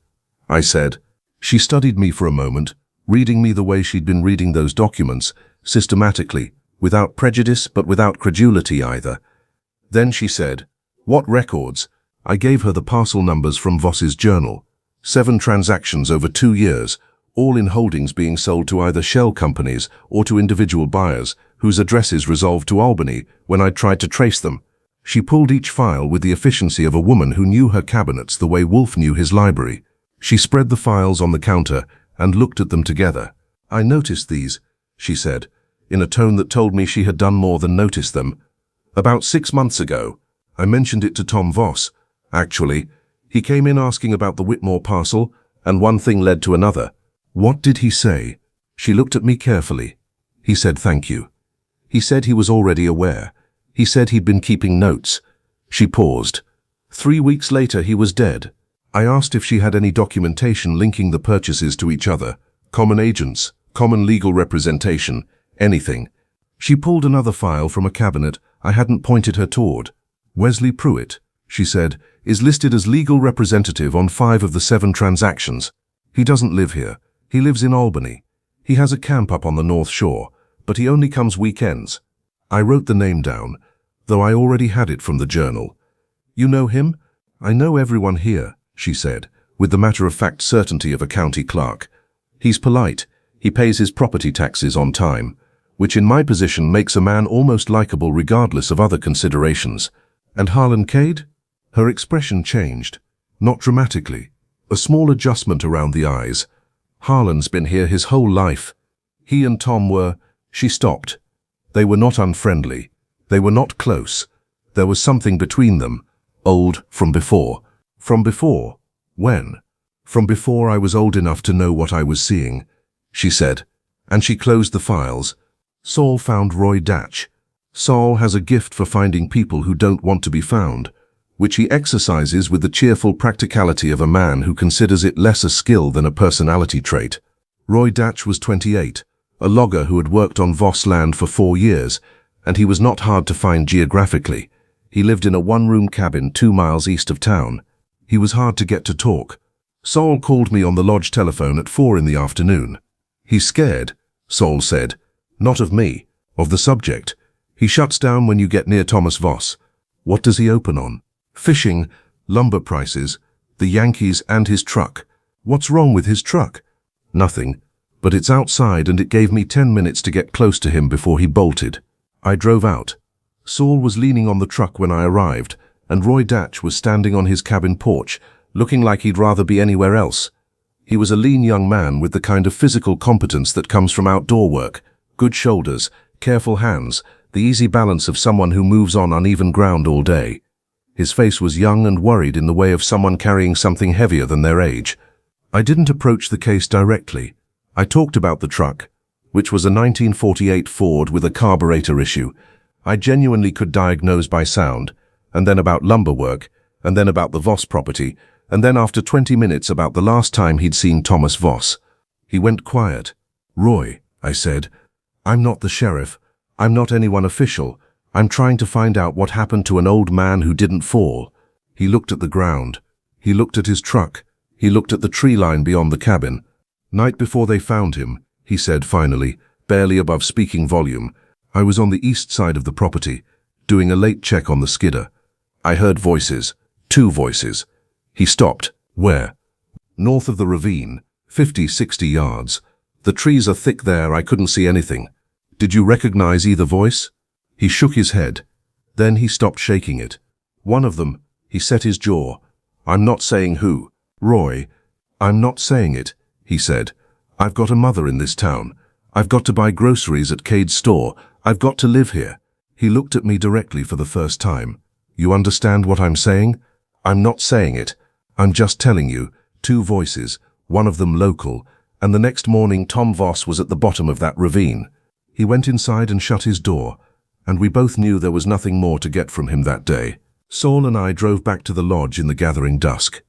I said. She studied me for a moment, reading me the way she'd been reading those documents, systematically, without prejudice but without credulity either. Then she said, "What records?" I gave her the parcel numbers from Voss's journal. 7 transactions over 2 years, all in holdings being sold to either shell companies or to individual buyers, whose addresses resolved to Albany when I tried to trace them. She pulled each file with the efficiency of a woman who knew her cabinets the way Wolfe knew his library. She spread the files on the counter and looked at them together. "I noticed these," she said, in a tone that told me she had done more than notice them. "About 6 months ago, I mentioned it to Tom Voss. Actually, he came in asking about the Whitmore parcel, and one thing led to another." "What did he say?" She looked at me carefully. "He said thank you. He said he was already aware. He said he'd been keeping notes." She paused. 3 weeks later, he was dead. I asked if she had any documentation linking the purchases to each other. Common agents, common legal representation, anything. She pulled another file from a cabinet I hadn't pointed her toward. "Wesley Pruitt," she said, "is listed as legal representative on 5 of the 7 transactions. He doesn't live here. He lives in Albany. He has a camp up on the North Shore, but he only comes weekends. I wrote the name down, though I already had it from the journal. You know him? I know everyone here, she said, with the matter-of-fact certainty of a county clerk. He's polite. He pays his property taxes on time, which in my position makes a man almost likable regardless of other considerations. And Harlan Cade? Her expression changed. Not dramatically. A small adjustment around the eyes. Harlan's been here his whole life. He and Tom were... She stopped. They were not unfriendly. They were not close. There was something between them. Old from before. From before? When? From before I was old enough to know what I was seeing, she said, and she closed the files. Saul found Roy Datch. Saul has a gift for finding people who don't want to be found, which he exercises with the cheerful practicality of a man who considers it less a skill than a personality trait. Roy Datch was 28, a logger who had worked on Voss land for 4 years, and he was not hard to find geographically. He lived in a one-room cabin 2 miles east of town. He was hard to get to talk. Saul called me on the lodge telephone at 4 in the afternoon. He's scared, Saul said. Not of me, of the subject. He shuts down when you get near Thomas Voss. What does he open on? Fishing, lumber prices, the Yankees and his truck. What's wrong with his truck? Nothing, but it's outside and it gave me 10 minutes to get close to him before he bolted. I drove out. Saul was leaning on the truck when I arrived, and Roy Datch was standing on his cabin porch, looking like he'd rather be anywhere else. He was a lean young man with the kind of physical competence that comes from outdoor work, good shoulders, careful hands, the easy balance of someone who moves on uneven ground all day. His face was young and worried in the way of someone carrying something heavier than their age. I didn't approach the case directly. I talked about the truck, which was a 1948 Ford with a carburetor issue. I genuinely could diagnose by sound, and then about lumber work, and then about the Voss property, and then after 20 minutes about the last time he'd seen Thomas Voss. He went quiet. Roy, I said, I'm not the sheriff. I'm not anyone official. I'm trying to find out what happened to an old man who didn't fall. He looked at the ground. He looked at his truck. He looked at the tree line beyond the cabin. Night before they found him, he said finally, barely above speaking volume, I was on the east side of the property, doing a late check on the skidder. I heard voices. 2 voices. He stopped. Where? North of the ravine, 50, 60 yards. The trees are thick there, I couldn't see anything. Did you recognize either voice? He shook his head. Then he stopped shaking it. One of them, he set his jaw. I'm not saying who. Roy, I'm not saying it, he said. I've got a mother in this town. I've got to buy groceries at Cade's store. I've got to live here. He looked at me directly for the first time. You understand what I'm saying? I'm not saying it. I'm just telling you. 2 voices, one of them local, and the next morning Tom Voss was at the bottom of that ravine. He went inside and shut his door, and we both knew there was nothing more to get from him that day. Saul and I drove back to the lodge in the gathering dusk.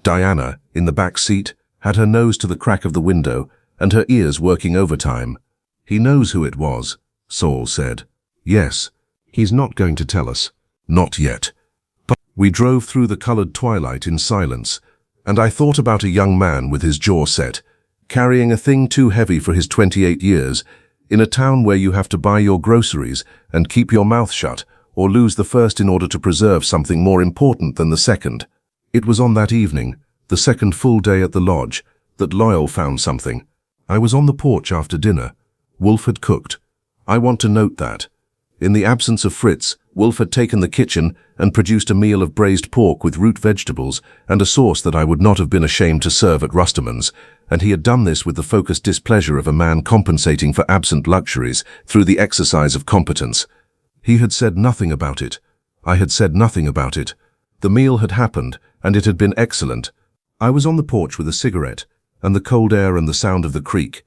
Diana, in the back seat, had her nose to the crack of the window and her ears working overtime. He knows who it was, Saul said. Yes, he's not going to tell us. Not yet. But we drove through the colored twilight in silence, and I thought about a young man with his jaw set, carrying a thing too heavy for his 28 years, in a town where you have to buy your groceries and keep your mouth shut, or lose the first in order to preserve something more important than the second. It was on that evening, the second full day at the lodge, that Loyal found something. I was on the porch after dinner. Wolfe had cooked. I want to note that. In the absence of Fritz, Wolfe had taken the kitchen and produced a meal of braised pork with root vegetables and a sauce that I would not have been ashamed to serve at Rusterman's, and he had done this with the focused displeasure of a man compensating for absent luxuries through the exercise of competence. He had said nothing about it. I had said nothing about it. The meal had happened, and it had been excellent. I was on the porch with a cigarette, and the cold air and the sound of the creek,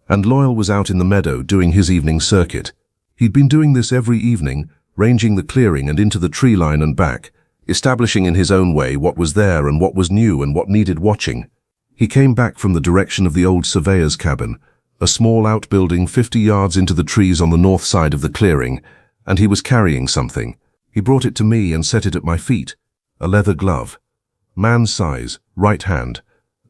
and Loyal was out in the meadow doing his evening circuit. He'd been doing this every evening, ranging the clearing and into the tree line and back, establishing in his own way what was there and what was new and what needed watching. He came back from the direction of the old surveyor's cabin, a small outbuilding 50 yards into the trees on the north side of the clearing, and he was carrying something. He brought it to me and set it at my feet, a leather glove. Man size, right hand,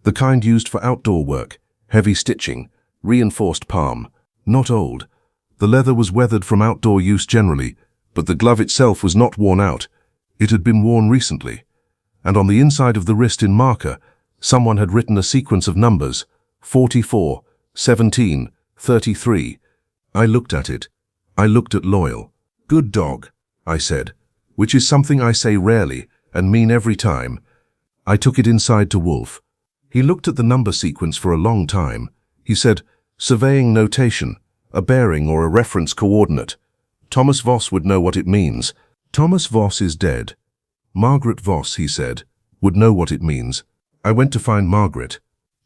the kind used for outdoor work, heavy stitching, reinforced palm. Not old. The leather was weathered from outdoor use generally, but the glove itself was not worn out. It had been worn recently. And on the inside of the wrist in marker, someone had written a sequence of numbers, 44, 17, 33. I looked at it. I looked at Loyal. Good dog, I said, which is something I say rarely and mean every time. I took it inside to Wolfe. He looked at the number sequence for a long time. He said, surveying notation, a bearing or a reference coordinate. Thomas Voss would know what it means. Thomas Voss is dead. Margaret Voss, he said, would know what it means. I went to find Margaret.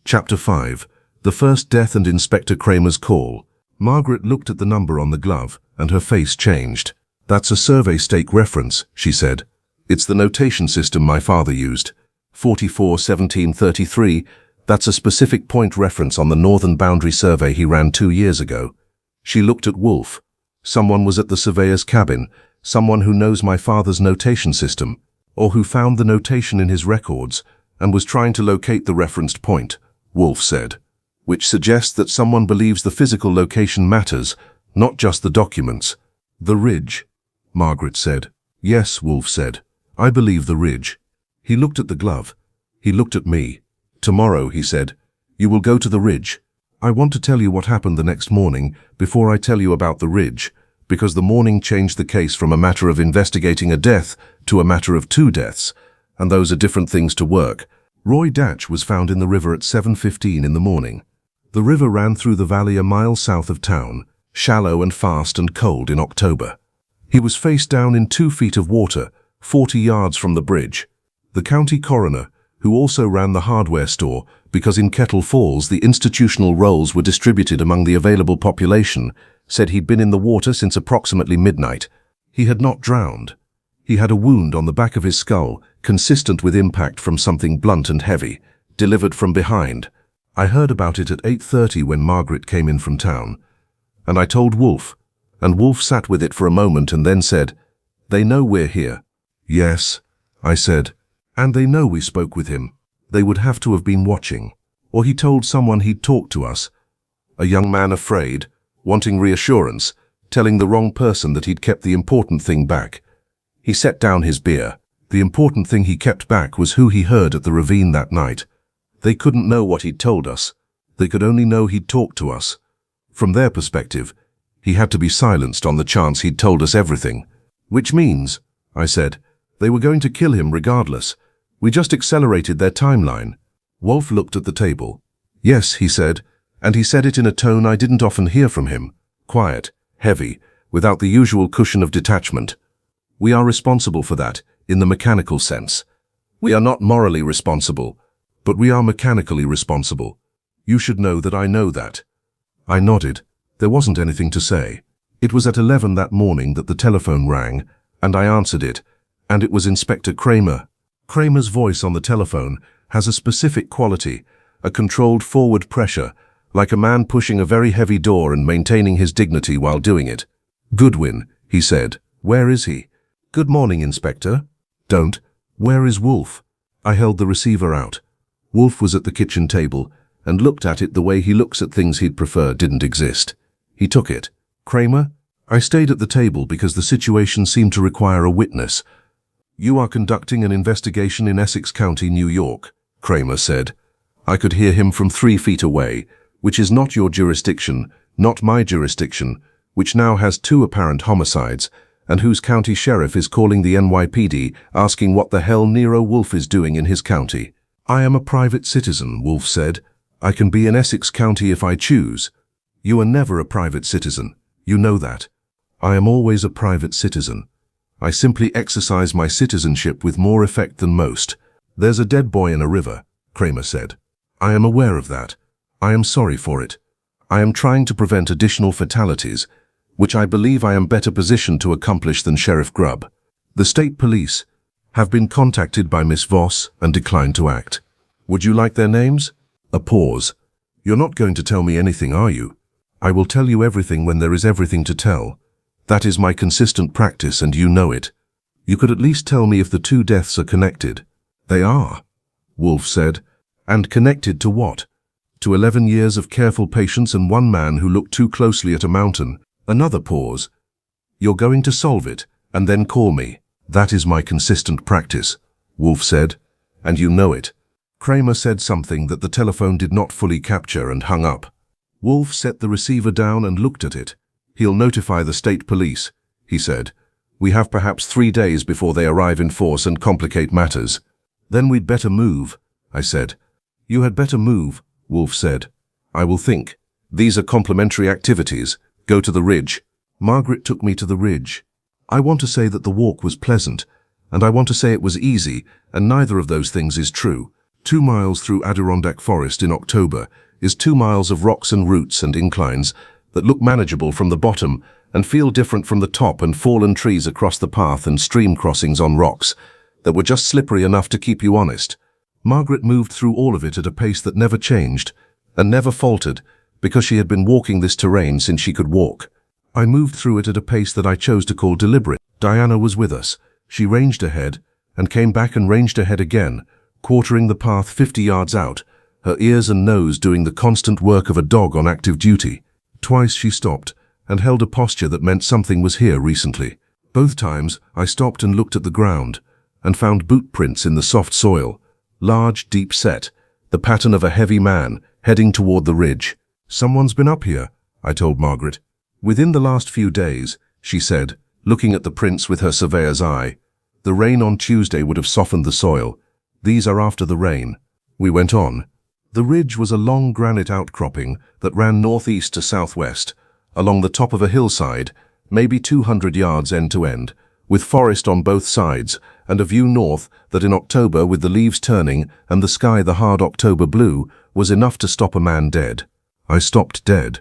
Chapter 5. The First Death and Inspector Kramer's Call. Margaret looked at the number on the glove, and her face changed. That's a survey stake reference, she said. It's the notation system my father used. 44, 17, 33. That's a specific point reference on the northern boundary survey he ran 2 years ago. She looked at Wolfe. Someone was at the surveyor's cabin, someone who knows my father's notation system, or who found the notation in his records and was trying to locate the referenced point, Wolfe said, which suggests that someone believes the physical location matters, not just the documents. The ridge, Margaret said. Yes, Wolfe said. I believe the ridge. He looked at the glove. He looked at me. Tomorrow, he said, you will go to the ridge. I want to tell you what happened the next morning before I tell you about the ridge, because the morning changed the case from a matter of investigating a death to a matter of 2 deaths, and those are different things to work. Roy Datch was found in the river at 7:15 in the morning. The river ran through the valley a mile south of town, shallow and fast and cold in October. He was face down in 2 feet of water, 40 yards from the bridge. The county coroner, who also ran the hardware store, because in Kettle Falls the institutional roles were distributed among the available population, said he'd been in the water since approximately midnight. He had not drowned. He had a wound on the back of his skull, consistent with impact from something blunt and heavy, delivered from behind. I heard about it at 8:30 when Margaret came in from town. And I told Wolfe, and Wolfe sat with it for a moment and then said, "They know we're here." "Yes," I said, "and they know we spoke with him. They would have to have been watching. Or he told someone he'd talk to us. A young man afraid, wanting reassurance, telling the wrong person that he'd kept the important thing back." He set down his beer. The important thing he kept back was who he heard at the ravine that night. They couldn't know what he'd told us. They could only know he'd talked to us. From their perspective, he had to be silenced on the chance he'd told us everything. "Which means," I said, "they were going to kill him regardless. We just accelerated their timeline." Wolfe looked at the table. "Yes," he said, and he said it in a tone I didn't often hear from him. Quiet, heavy, without the usual cushion of detachment. "We are responsible for that, in the mechanical sense. We are not morally responsible, but we are mechanically responsible. You should know that I know that." I nodded. There wasn't anything to say. It was at 11 that morning that the telephone rang, and I answered it, and it was Inspector Kramer. Kramer's voice on the telephone has a specific quality, a controlled forward pressure, like a man pushing a very heavy door and maintaining his dignity while doing it. "Goodwin," he said. "Where is he?" "Good morning, Inspector." "Don't. Where is Wolfe?" I held the receiver out. Wolfe was at the kitchen table and looked at it the way he looks at things he'd prefer didn't exist. He took it. "Kramer?" I stayed at the table because the situation seemed to require a witness. "You are conducting an investigation in Essex County, New York," Kramer said. I could hear him from 3 feet away, "which is not your jurisdiction, not my jurisdiction, which now has 2 apparent homicides, and whose county sheriff is calling the NYPD asking what the hell Nero Wolfe is doing in his county." "I am a private citizen," Wolfe said. "I can be in Essex County if I choose." "You are never a private citizen. You know that." "I am always a private citizen. I simply exercise my citizenship with more effect than most." "There's a dead boy in a river," Kramer said. "I am aware of that. I am sorry for it. I am trying to prevent additional fatalities, which I believe I am better positioned to accomplish than Sheriff Grubb. The state police have been contacted by Miss Voss and declined to act. Would you like their names?" A pause. "You're not going to tell me anything, are you?" "I will tell you everything when there is everything to tell. That is my consistent practice, and you know it. You could at least tell me if the 2 deaths are connected." "They are," Wolfe said. "And connected to what?" to 11 years of careful patience and one man who looked too closely at a mountain. Another pause. You're going to solve it, and then call me. That is my consistent practice, Wolfe said, and you know it. Kramer said something that the telephone did not fully capture and hung up. Wolfe set the receiver down and looked at it. He'll notify the state police, he said. We have perhaps 3 days before they arrive in force and complicate matters. Then we'd better move, I said. You had better move, Wolfe said. I will think. These are complementary activities. Go to the ridge. Margaret took me to the ridge. I want to say that the walk was pleasant, and I want to say it was easy, and neither of those things is true. 2 miles through Adirondack forest in October is 2 miles of rocks and roots and inclines that look manageable from the bottom and feel different from the top, and fallen trees across the path and stream crossings on rocks that were just slippery enough to keep you honest. Margaret moved through all of it at a pace that never changed and never faltered because she had been walking this terrain since she could walk. I moved through it at a pace that I chose to call deliberate. Diana was with us. She ranged ahead and came back and ranged ahead again, quartering the path 50 yards out, her ears and nose doing the constant work of a dog on active duty. Twice she stopped and held a posture that meant something was here recently. Both times I stopped and looked at the ground and found boot prints in the soft soil, large, deep set, the pattern of a heavy man heading toward the ridge. Someone's been up here, I told Margaret. Within the last few days, she said, looking at the prints with her surveyor's eye. The rain on Tuesday would have softened the soil. These are after the rain. We went on. The ridge was a long granite outcropping that ran northeast to southwest, along the top of a hillside, maybe 200 yards end to end, with forest on both sides, and a view north that in October, with the leaves turning and the sky the hard October blue, was enough to stop a man dead. I stopped dead.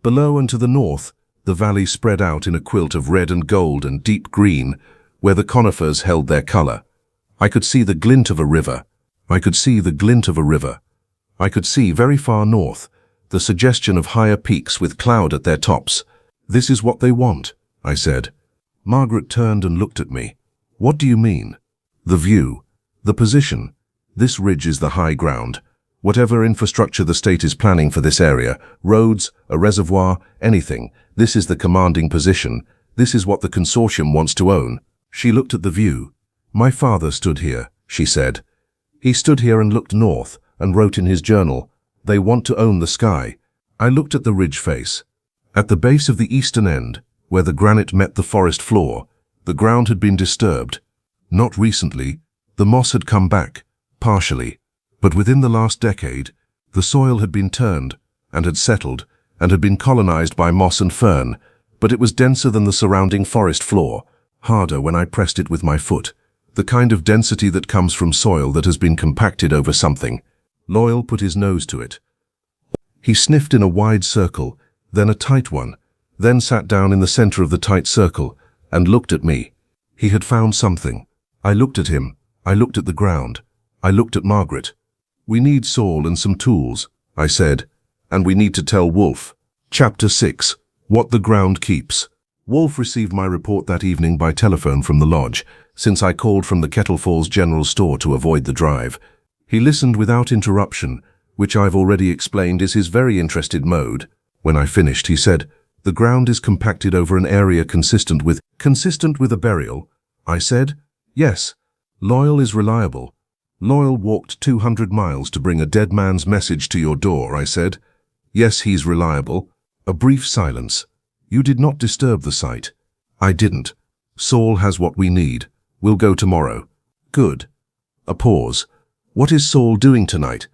Below and to the north, the valley spread out in a quilt of red and gold and deep green, where the conifers held their color. I could see the glint of a river. I could see the glint of a river. I could see very far north, the suggestion of higher peaks with cloud at their tops. This is what they want, I said. Margaret turned and looked at me. What do you mean? The view, the position. This ridge is the high ground. Whatever infrastructure the state is planning for this area, roads, a reservoir, anything, this is the commanding position. This is what the consortium wants to own. She looked at the view. My father stood here, she said. He stood here and looked north and wrote in his journal, they want to own the sky. I looked at the ridge face. At the base of the eastern end, where the granite met the forest floor, the ground had been disturbed. Not recently. The moss had come back, partially. But within the last decade, the soil had been turned and had settled and had been colonized by moss and fern, but it was denser than the surrounding forest floor, harder when I pressed it with my foot, the kind of density that comes from soil that has been compacted over something. Loyal put his nose to it. He sniffed in a wide circle, then a tight one, then sat down in the center of the tight circle and looked at me. He had found something. I looked at him. I looked at the ground. I looked at Margaret. We need Saul and some tools, I said, and we need to tell Wolfe. Chapter 6. What the Ground Keeps. Wolfe received my report that evening by telephone from the lodge, since I called from the Kettle Falls general store to avoid the drive. He listened without interruption, which I've already explained is his very interested mode. When I finished, he said, the ground is compacted over an area consistent with a burial. I said, yes. Loyal is reliable. Loyal walked 200 miles to bring a dead man's message to your door, I said. Yes, he's reliable. A brief silence. You did not disturb the site. I didn't. Saul has what we need. We'll go tomorrow. Good. A pause. What is Saul doing tonight?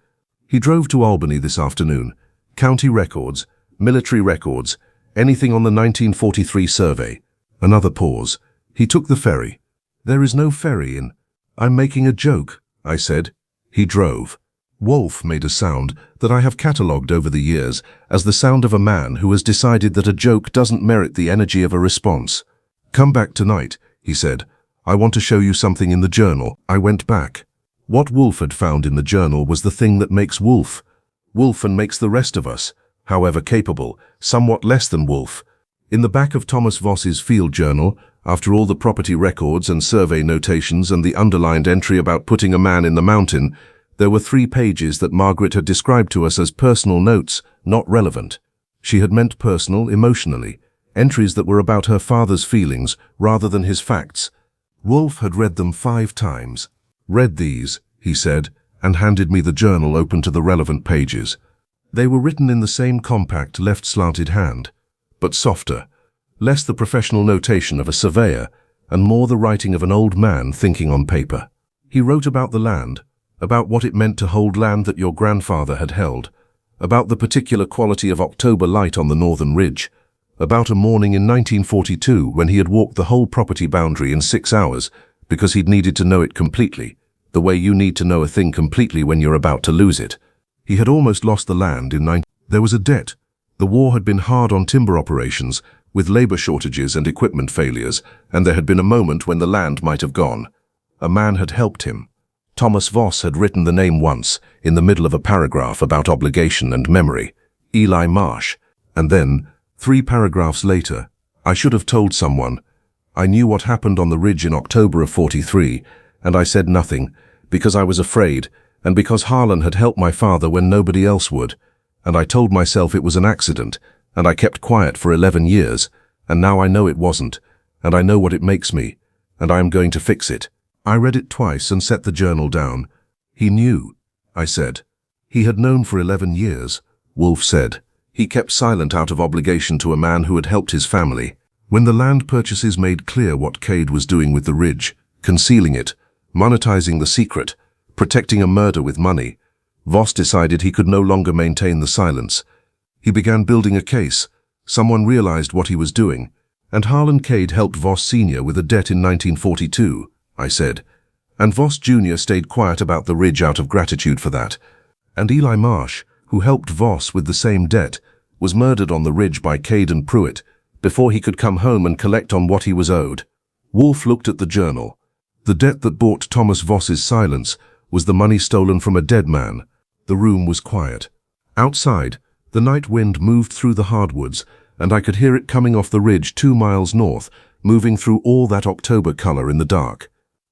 He drove to Albany this afternoon. County records, military records, anything on the 1943 survey. Another pause. He took the ferry. There is no ferry in. I'm making a joke, I said. He drove. Wolfe made a sound that I have catalogued over the years as the sound of a man who has decided that a joke doesn't merit the energy of a response. Come back tonight, he said. I want to show you something in the journal. I went back. What Wolfe had found in the journal was the thing that makes Wolfe. Wolfe and makes the rest of us, however capable, somewhat less than Wolfe. In the back of Thomas Voss's field journal, after all the property records and survey notations and the underlined entry about putting a man in the mountain, There were 3 pages that Margaret had described to us as personal notes, not relevant. She had meant personal emotionally, entries that were about her father's feelings rather than his facts. Wolfe had read them 5 times. "Read these," he said, and handed me the journal open to the relevant pages. They were written in the same compact, left-slanted hand, but softer, less the professional notation of a surveyor, and more the writing of an old man thinking on paper. He wrote about the land, about what it meant to hold land that your grandfather had held, about the particular quality of October light on the northern ridge, about a morning in 1942 when he had walked the whole property boundary in 6 hours because he'd needed to know it completely, the way you need to know a thing completely when you're about to lose it. He had almost lost the land in 19... There was a debt. The war had been hard on timber operations, with labor shortages and equipment failures, and there had been a moment when the land might have gone. A man had helped him. Thomas Voss had written the name once, in the middle of a paragraph about obligation and memory. Eli Marsh. And then, 3 paragraphs later, I should have told someone. I knew what happened on the ridge in October of 43, and I said nothing, because I was afraid, and because Harlan had helped my father when nobody else would, and I told myself it was an accident, and I kept quiet for 11 years, and now I know it wasn't, and I know what it makes me, and I am going to fix it. I read it twice and set the journal down. He knew, I said. He had known for 11 years, Wolfe said. He kept silent out of obligation to a man who had helped his family. When the land purchases made clear what Cade was doing with the ridge, concealing it, monetizing the secret, protecting a murder with money, Voss decided he could no longer maintain the silence. He began building a case. Someone realized what he was doing, and Harlan Cade helped Voss Sr. with a debt in 1942, I said, and Voss Jr. stayed quiet about the ridge out of gratitude for that. And Eli Marsh, who helped Voss with the same debt, was murdered on the ridge by Cade and Pruitt before he could come home and collect on what he was owed. Wolfe looked at the journal. The debt that bought Thomas Voss's silence was the money stolen from a dead man. The room was quiet. Outside, the night wind moved through the hardwoods, and I could hear it coming off the ridge 2 miles north, moving through all that October color in the dark.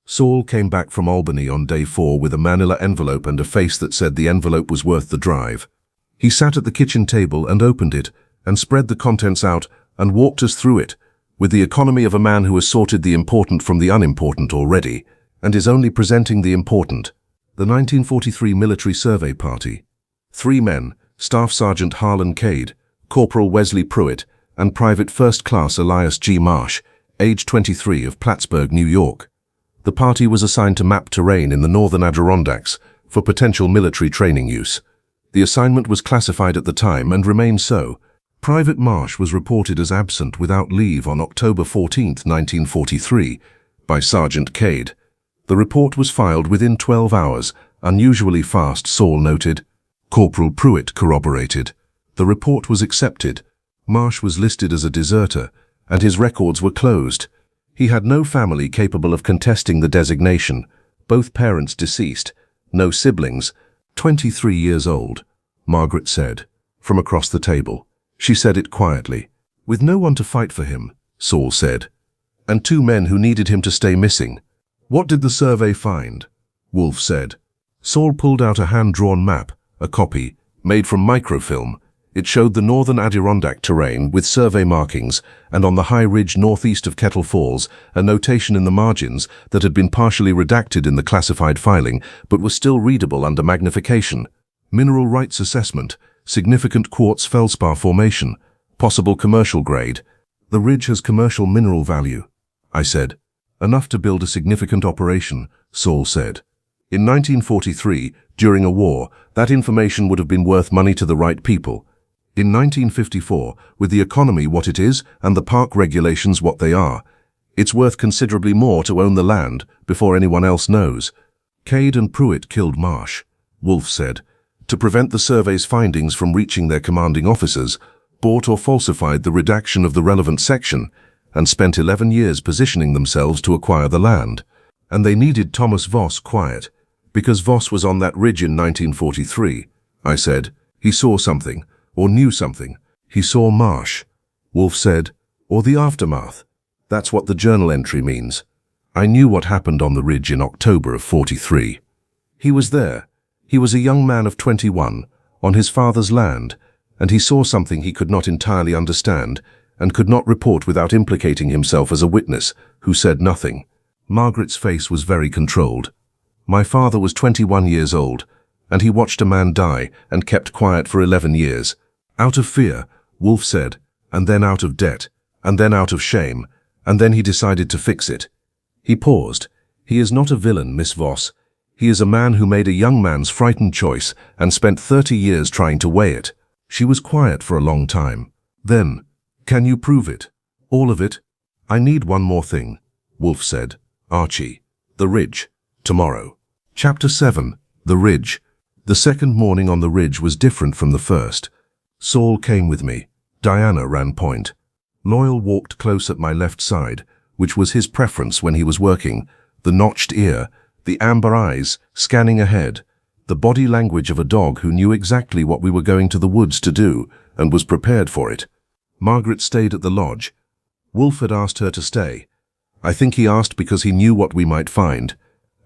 Saul came back from Albany on day 4 with a manila envelope and a face that said the envelope was worth the drive. He sat at the kitchen table and opened it, and spread the contents out, and walked us through it, with the economy of a man who has sorted the important from the unimportant already, and is only presenting the important. The 1943 military survey party. 3 men, Staff Sergeant Harlan Cade, Corporal Wesley Pruitt, and Private First Class Elias G. Marsh, age 23, of Plattsburgh, New York. The party was assigned to map terrain in the northern Adirondacks for potential military training use. The assignment was classified at the time and remained so. Private Marsh was reported as absent without leave on October 14, 1943, by Sergeant Cade. The report was filed within 12 hours, unusually fast, Saul noted. Corporal Pruitt corroborated. The report was accepted. Marsh was listed as a deserter, and his records were closed. He had no family capable of contesting the designation, both parents deceased, no siblings. 23 years old, Margaret said, from across the table. She said it quietly. With no one to fight for him, Saul said, and 2 men who needed him to stay missing. What did the survey find? Wolfe said. Saul pulled out a hand-drawn map, a copy, made from microfilm. It showed the northern Adirondack terrain with survey markings, and on the high ridge northeast of Kettle Falls, a notation in the margins that had been partially redacted in the classified filing, but was still readable under magnification. Mineral rights assessment, significant quartz feldspar formation, possible commercial grade. The ridge has commercial mineral value, I said. Enough to build a significant operation, Saul said. In 1943, during a war, that information would have been worth money to the right people. In 1954, with the economy what it is and the park regulations what they are, it's worth considerably more to own the land before anyone else knows. Cade and Pruitt killed Marsh, Wolfe said, to prevent the survey's findings from reaching their commanding officers, bought or falsified the redaction of the relevant section, and spent 11 years positioning themselves to acquire the land. And they needed Thomas Voss quiet, because Voss was on that ridge in 1943. I said, he saw something, or knew something. He saw Marsh, Wolfe said, or the aftermath. That's what the journal entry means. I knew what happened on the ridge in October of 43. He was there. He was a young man of 21, on his father's land, and he saw something he could not entirely understand and could not report without implicating himself as a witness who said nothing. Margaret's face was very controlled. My father was 21 years old, and he watched a man die and kept quiet for 11 years. Out of fear, Wolfe said, and then out of debt, and then out of shame, and then he decided to fix it. He paused. He is not a villain, Miss Voss. He is a man who made a young man's frightened choice and spent 30 years trying to weigh it. She was quiet for a long time. Then, can you prove it? All of it? I need one more thing, Wolfe said. Archie. The Ridge. Tomorrow. Chapter 7. The Ridge. The second morning on the ridge was different from the first. Saul came with me. Diana ran point. Loyal walked close at my left side, which was his preference when he was working, the notched ear, the amber eyes, scanning ahead, the body language of a dog who knew exactly what we were going to the woods to do and was prepared for it. Margaret stayed at the lodge. Wolfe had asked her to stay. I think he asked because he knew what we might find,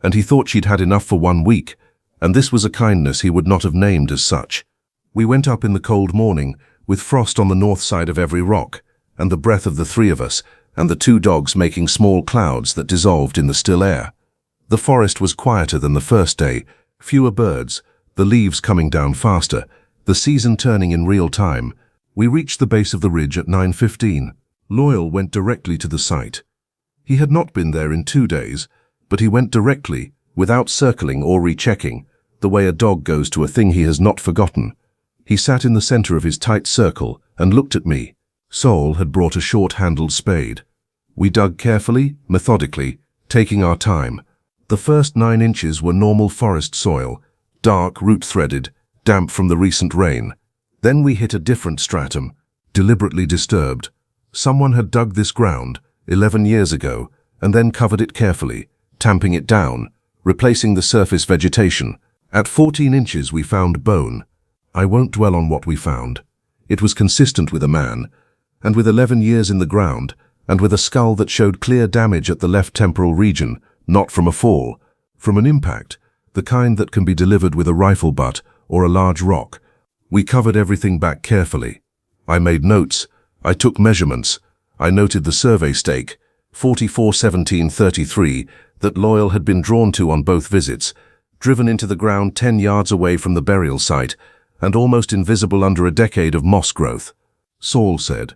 and he thought she'd had enough for 1 week, and this was a kindness he would not have named as such. We went up in the cold morning, with frost on the north side of every rock, and the breath of the 3 of us, and the 2 dogs making small clouds that dissolved in the still air. The forest was quieter than the first day, fewer birds, the leaves coming down faster, the season turning in real time. We reached the base of the ridge at 9:15. Loyal went directly to the site. He had not been there in 2 days, but he went directly, without circling or rechecking, the way a dog goes to a thing he has not forgotten. He sat in the center of his tight circle and looked at me. Saul had brought a short-handled spade. We dug carefully, methodically, taking our time. The first 9 inches were normal forest soil, dark, root-threaded, damp from the recent rain. Then we hit a different stratum, deliberately disturbed. Someone had dug this ground 11 years ago and then covered it carefully, tamping it down, replacing the surface vegetation. At 14 inches we found bone. I won't dwell on what we found. It was consistent with a man, and with 11 years in the ground, and with a skull that showed clear damage at the left temporal region, not from a fall, from an impact, the kind that can be delivered with a rifle butt or a large rock. We covered everything back carefully. I made notes. I took measurements. I noted the survey stake, 44-17-33, that Loyal had been drawn to on both visits, driven into the ground 10 yards away from the burial site, and almost invisible under a decade of moss growth. Saul said,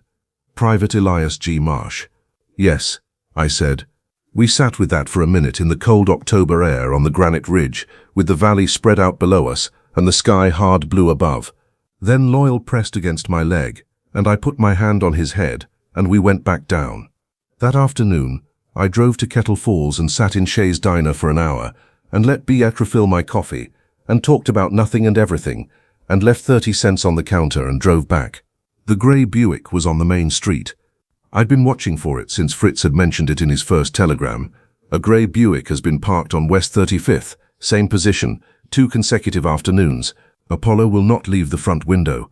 Private Elias G. Marsh. Yes, I said. We sat with that for a minute in the cold October air on the granite ridge, with the valley spread out below us and the sky hard blue above. Then Loyal pressed against my leg, and I put my hand on his head, and we went back down. That afternoon, I drove to Kettle Falls and sat in Shay's diner for an hour, and let Beat refill my coffee, and talked about nothing and everything, and left 30 cents on the counter and drove back. The grey Buick was on the main street. I'd been watching for it since Fritz had mentioned it in his first telegram. A grey Buick has been parked on West 35th, same position, 2 consecutive afternoons. Apollo will not leave the front window.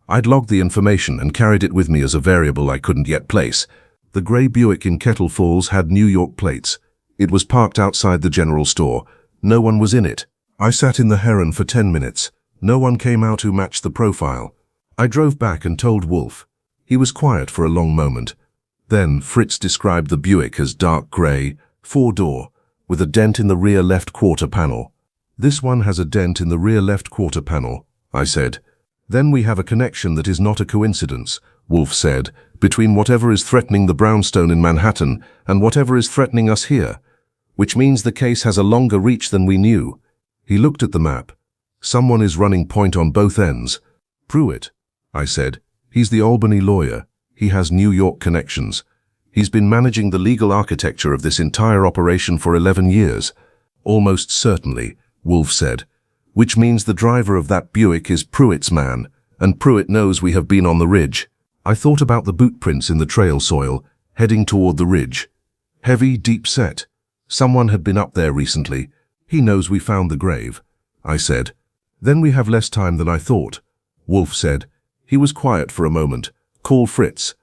I'd logged the information and carried it with me as a variable I couldn't yet place. The grey Buick in Kettle Falls had New York plates. It was parked outside the general store. No one was in it. I sat in the Heron for 10 minutes. No one came out who matched the profile. I drove back and told Wolfe. He was quiet for a long moment. Then Fritz described the Buick as dark grey, 4-door, with a dent in the rear left quarter panel. This one has a dent in the rear left quarter panel, I said. Then we have a connection that is not a coincidence, Wolfe said, between whatever is threatening the brownstone in Manhattan and whatever is threatening us here, which means the case has a longer reach than we knew. He looked at the map. Someone is running point on both ends. Pruitt, I said. He's the Albany lawyer. He has New York connections. He's been managing the legal architecture of this entire operation for 11 years. Almost certainly, Wolfe said. Which means the driver of that Buick is Pruitt's man, and Pruitt knows we have been on the ridge. I thought about the boot prints in the trail soil, heading toward the ridge. Heavy, deep set. Someone had been up there recently. He knows we found the grave, I said. Then we have less time than I thought, Wolfe said. He was quiet for a moment. Call Fritz.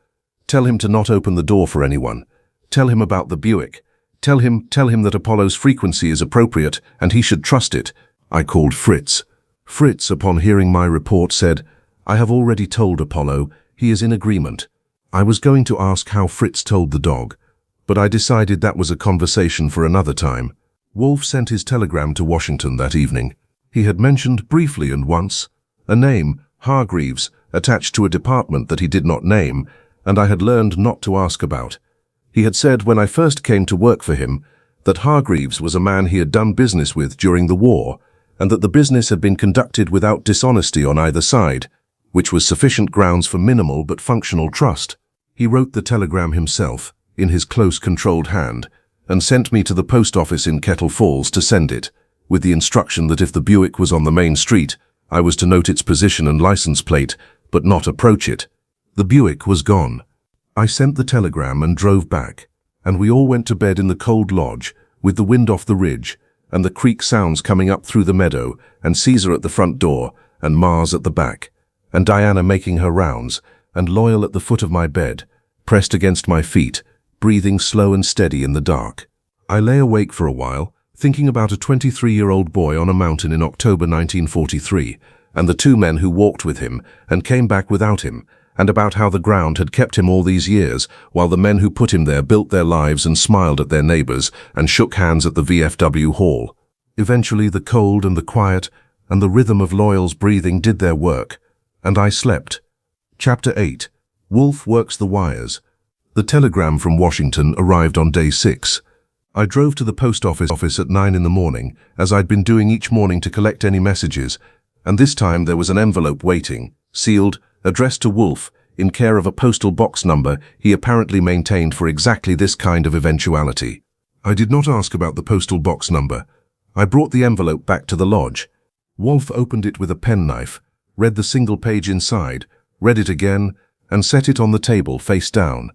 Tell him to not open the door for anyone. Tell him about the Buick. Tell him that Apollo's frequency is appropriate and he should trust it. I called Fritz. Fritz, upon hearing my report, said, "I have already told Apollo. He is in agreement." I was going to ask how Fritz told the dog, but I decided that was a conversation for another time. Wolfe sent his telegram to Washington that evening. He had mentioned briefly and once a name, Hargreaves, attached to a department that he did not name, and I had learned not to ask about. He had said when I first came to work for him that Hargreaves was a man he had done business with during the war, and that the business had been conducted without dishonesty on either side, which was sufficient grounds for minimal but functional trust. He wrote the telegram himself, in his close controlled hand, and sent me to the post office in Kettle Falls to send it, with the instruction that if the Buick was on the main street, I was to note its position and license plate, but not approach it. The Buick was gone. I sent the telegram and drove back, and we all went to bed in the cold lodge, with the wind off the ridge, and the creek sounds coming up through the meadow, and Caesar at the front door, and Mars at the back, and Diana making her rounds, and Loyal at the foot of my bed, pressed against my feet, breathing slow and steady in the dark. I lay awake for a while, thinking about a 23-year-old boy on a mountain in October 1943, and the two men who walked with him and came back without him, and about how the ground had kept him all these years, while the men who put him there built their lives and smiled at their neighbors and shook hands at the VFW hall. Eventually the cold and the quiet and the rhythm of Loyal's breathing did their work, and I slept. Chapter 8. Wolfe works the wires. The telegram from Washington arrived on day 6. I drove to the post office at 9 in the morning, as I'd been doing each morning to collect any messages, and this time there was an envelope waiting, sealed, addressed to Wolfe, in care of a postal box number he apparently maintained for exactly this kind of eventuality. I did not ask about the postal box number. I brought the envelope back to the lodge. Wolfe opened it with a penknife, read the single page inside, read it again, and set it on the table face down.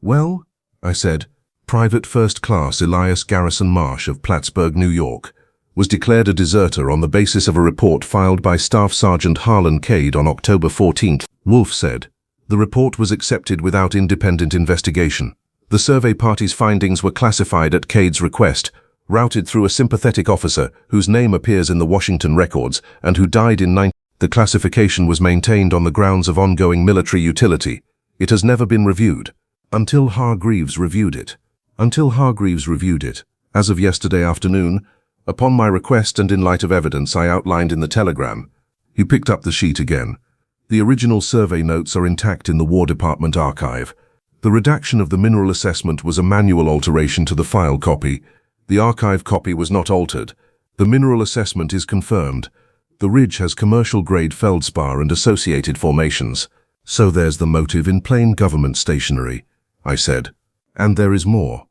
"Well," I said, "Private First Class Elias Garrison Marsh of Plattsburgh, New York, was declared a deserter on the basis of a report filed by Staff Sergeant Harlan Cade on October 14th. Wolfe said, "The report was accepted without independent investigation. The survey party's findings were classified at Cade's request, routed through a sympathetic officer whose name appears in the Washington records and who died in 19... The classification was maintained on the grounds of ongoing military utility. It has never been reviewed. Until Hargreaves reviewed it. As of yesterday afternoon, upon my request and in light of evidence I outlined in the telegram." He picked up the sheet again. "The original survey notes are intact in the War Department archive. The redaction of the mineral assessment was a manual alteration to the file copy. The archive copy was not altered. The mineral assessment is confirmed. The ridge has commercial-grade feldspar and associated formations. So there's the motive in plain government stationery," I said. "And there is more."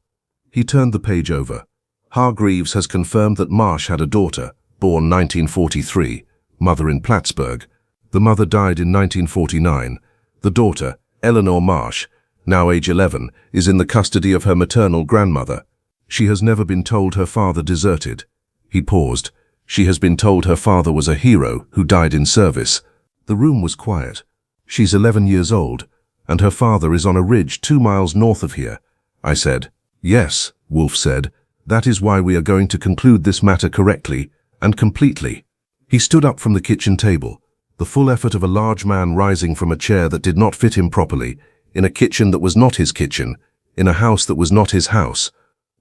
He turned the page over. "Hargreaves has confirmed that Marsh had a daughter, born 1943, mother in Plattsburgh. The mother died in 1949. The daughter, Eleanor Marsh, now age 11, is in the custody of her maternal grandmother. She has never been told her father deserted." He paused. "She has been told her father was a hero who died in service." The room was quiet. "She's 11 years old, and her father is on a ridge 2 miles north of here," I said. "Yes," Wolfe said. "That is why we are going to conclude this matter correctly and completely." He stood up from the kitchen table, the full effort of a large man rising from a chair that did not fit him properly, in a kitchen that was not his kitchen, in a house that was not his house,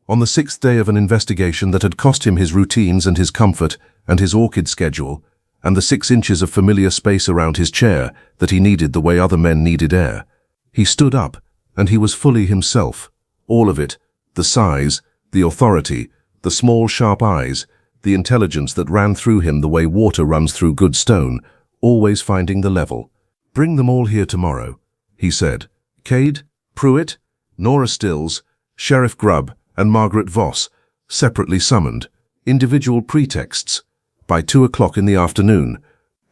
on the 6th day of an investigation that had cost him his routines and his comfort and his orchid schedule, and the 6 inches of familiar space around his chair that he needed the way other men needed air. He stood up, and he was fully himself. All of it, the size, the authority, the small sharp eyes, the intelligence that ran through him the way water runs through good stone, always finding the level. "Bring them all here tomorrow," he said. "Cade, Pruitt, Nora Stills, Sheriff Grubb, and Margaret Voss, separately summoned, individual pretexts, by 2 o'clock in the afternoon.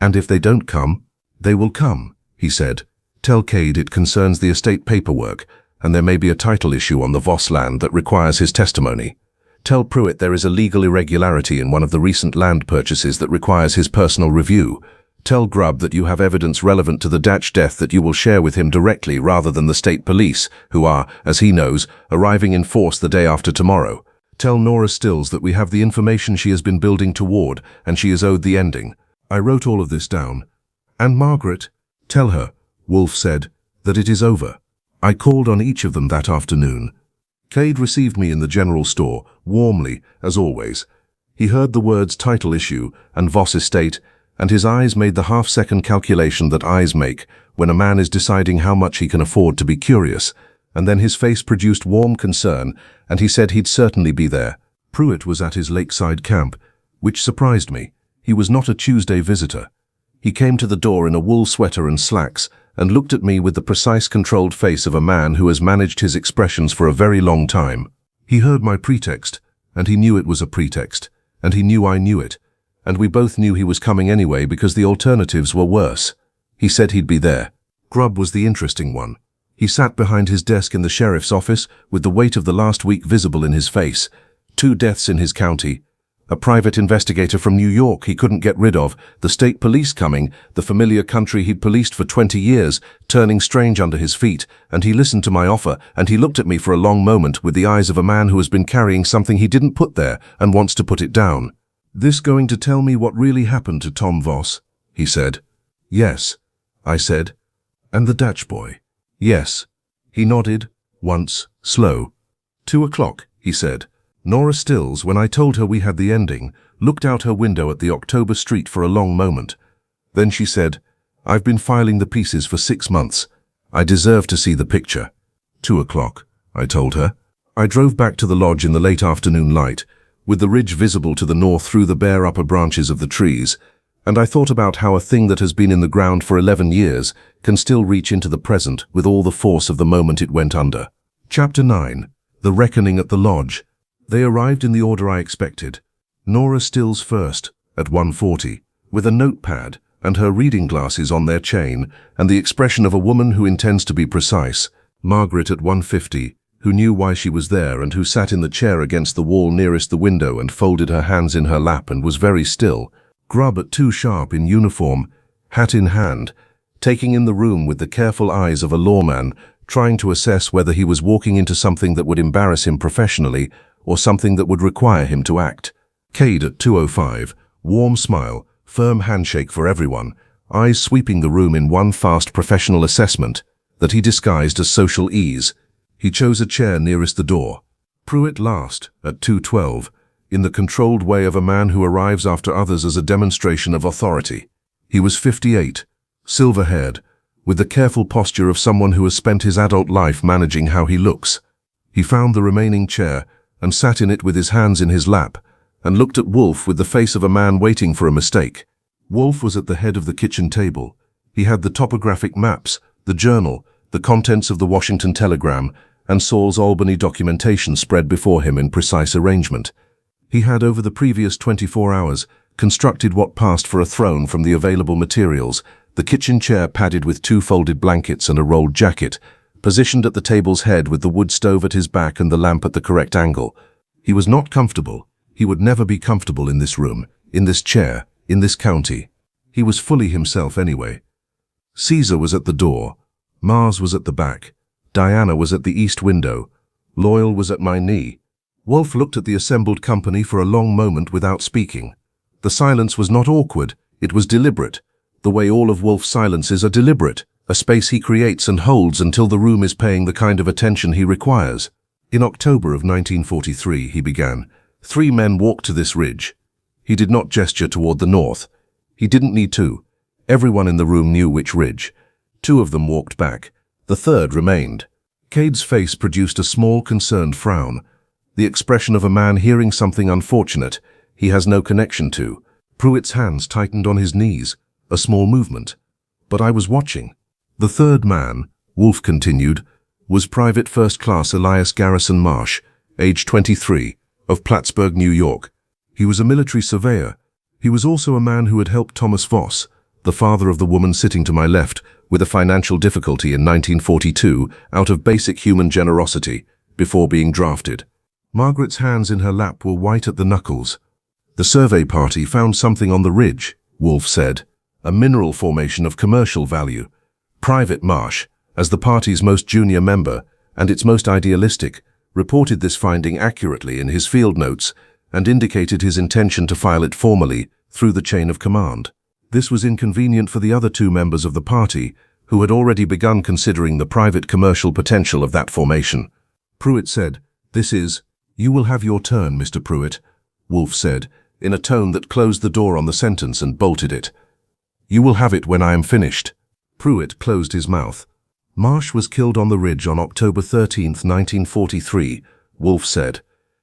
And if they don't come, they will come," he said. "Tell Cade it concerns the estate paperwork, and there may be a title issue on the Voss land that requires his testimony. Tell Pruitt there is a legal irregularity in one of the recent land purchases that requires his personal review. Tell Grubb that you have evidence relevant to the Datch death that you will share with him directly rather than the state police, who are, as he knows, arriving in force the day after tomorrow. Tell Nora Stills that we have the information she has been building toward, and she is owed the ending. I wrote all of this down. And Margaret, tell her, Wolfe said, that it is over. I called on each of them that afternoon. Cade received me in the general store, warmly, as always. He heard the words title issue and Voss estate, and his eyes made the half-second calculation that eyes make when a man is deciding how much he can afford to be curious, and then his face produced warm concern, and he said he'd certainly be there. Pruitt was at his lakeside camp, which surprised me. He was not a Tuesday visitor. He came to the door in a wool sweater and slacks, and looked at me with the precise, controlled face of a man who has managed his expressions for a very long time. He heard my pretext, and he knew it was a pretext, and he knew I knew it, and we both knew he was coming anyway because the alternatives were worse. He said he'd be there. Grubb was the interesting one. He sat behind his desk in the sheriff's office with the weight of the last week visible in his face. 2 deaths in his county. A private investigator from New York he couldn't get rid of, the state police coming, the familiar country he'd policed for 20 years, turning strange under his feet, and he listened to my offer, and he looked at me for a long moment with the eyes of a man who has been carrying something he didn't put there and wants to put it down. This going to tell me what really happened to Tom Voss? He said. Yes, I said. And the Dutch boy? Yes. He nodded, once, slow. 2 o'clock, he said. Nora Stills, when I told her we had the ending, looked out her window at the October street for a long moment. Then she said, I've been filing the pieces for 6 months. I deserve to see the picture. 2 o'clock, I told her. I drove back to the lodge in the late afternoon light, with the ridge visible to the north through the bare upper branches of the trees, and I thought about how a thing that has been in the ground for 11 years can still reach into the present with all the force of the moment it went under. Chapter 9. The Reckoning at the Lodge. They arrived in the order I expected. Nora Stills first, at 1:40, with a notepad and her reading glasses on their chain, and the expression of a woman who intends to be precise. Margaret at 1:50, who knew why she was there and who sat in the chair against the wall nearest the window and folded her hands in her lap and was very still. Grubb at 2 sharp in uniform, hat in hand, taking in the room with the careful eyes of a lawman, trying to assess whether he was walking into something that would embarrass him professionally or something that would require him to act. Cade at 2:05, warm smile, firm handshake for everyone, eyes sweeping the room in one fast professional assessment that he disguised as social ease. He chose a chair nearest the door. Pruitt last, at 2:12, in the controlled way of a man who arrives after others as a demonstration of authority. He was 58, silver-haired, with the careful posture of someone who has spent his adult life managing how he looks. He found the remaining chair and sat in it with his hands in his lap, and looked at Wolfe with the face of a man waiting for a mistake. Wolfe was at the head of the kitchen table. He had the topographic maps, the journal, the contents of the Washington Telegram, and Saul's Albany documentation spread before him in precise arrangement. He had, over the previous 24 hours, constructed what passed for a throne from the available materials, the kitchen chair padded with 2 folded blankets and a rolled jacket, positioned at the table's head with the wood stove at his back and the lamp at the correct angle. He was not comfortable. He would never be comfortable in this room, in this chair, in this county. He was fully himself anyway. Caesar was at the door. Mars was at the back. Diana was at the east window. Loyal was at my knee. Wolfe looked at the assembled company for a long moment without speaking. The silence was not awkward. It was deliberate. The way all of Wolfe's silences are deliberate. A space he creates and holds until the room is paying the kind of attention he requires. In October of 1943, he began, 3 men walked to this ridge. He did not gesture toward the north. He didn't need to. Everyone in the room knew which ridge. 2 of them walked back. The 3rd remained. Cade's face produced a small, concerned frown, the expression of a man hearing something unfortunate he has no connection to. Pruitt's hands tightened on his knees, a small movement. But I was watching. The 3rd man, Wolfe continued, was Private First Class Elias Garrison Marsh, age 23, of Plattsburgh, New York. He was a military surveyor. He was also a man who had helped Thomas Voss, the father of the woman sitting to my left, with a financial difficulty in 1942 out of basic human generosity, before being drafted. Margaret's hands in her lap were white at the knuckles. The survey party found something on the ridge, Wolfe said, a mineral formation of commercial value. Private Marsh, as the party's most junior member, and its most idealistic, reported this finding accurately in his field notes, and indicated his intention to file it formally through the chain of command. This was inconvenient for the other two members of the party, who had already begun considering the private commercial potential of that formation. Pruitt said, "You will have your turn, Mr. Pruitt," Wolfe said, in a tone that closed the door on the sentence and bolted it. "You will have it when I am finished." Pruitt closed his mouth. "Marsh was killed on the ridge on October 13, 1943, Wolfe said.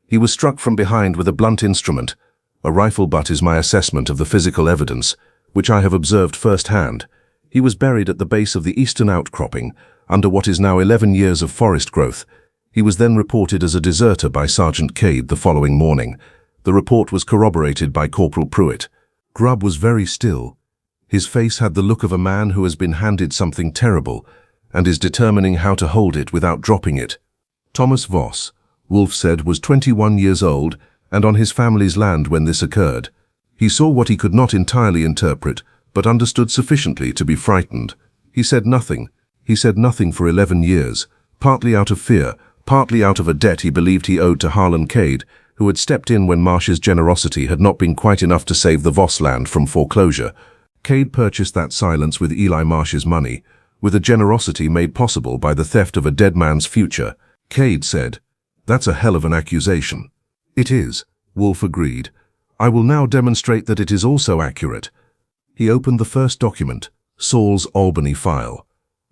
"He was struck from behind with a blunt instrument. A rifle butt is my assessment of the physical evidence, which I have observed firsthand. He was buried at the base of the eastern outcropping, under what is now 11 years of forest growth. He was then reported as a deserter by Sergeant Cade the following morning. The report was corroborated by Corporal Pruitt. Grubb was very still. His face had the look of a man who has been handed something terrible and is determining how to hold it without dropping it. Thomas Voss, Wolfe said, was 21 years old and on his family's land when this occurred. He saw what he could not entirely interpret, but understood sufficiently to be frightened. He said nothing. He said nothing for 11 years, partly out of fear, partly out of a debt he believed he owed to Harlan Cade, who had stepped in when Marsh's generosity had not been quite enough to save the Voss land from foreclosure. Cade purchased that silence with Eli Marsh's money, with a generosity made possible by the theft of a dead man's future. Cade said, "That's a hell of an accusation." "It is," Wolfe agreed. "I will now demonstrate that it is also accurate." He opened the first document, Saul's Albany file.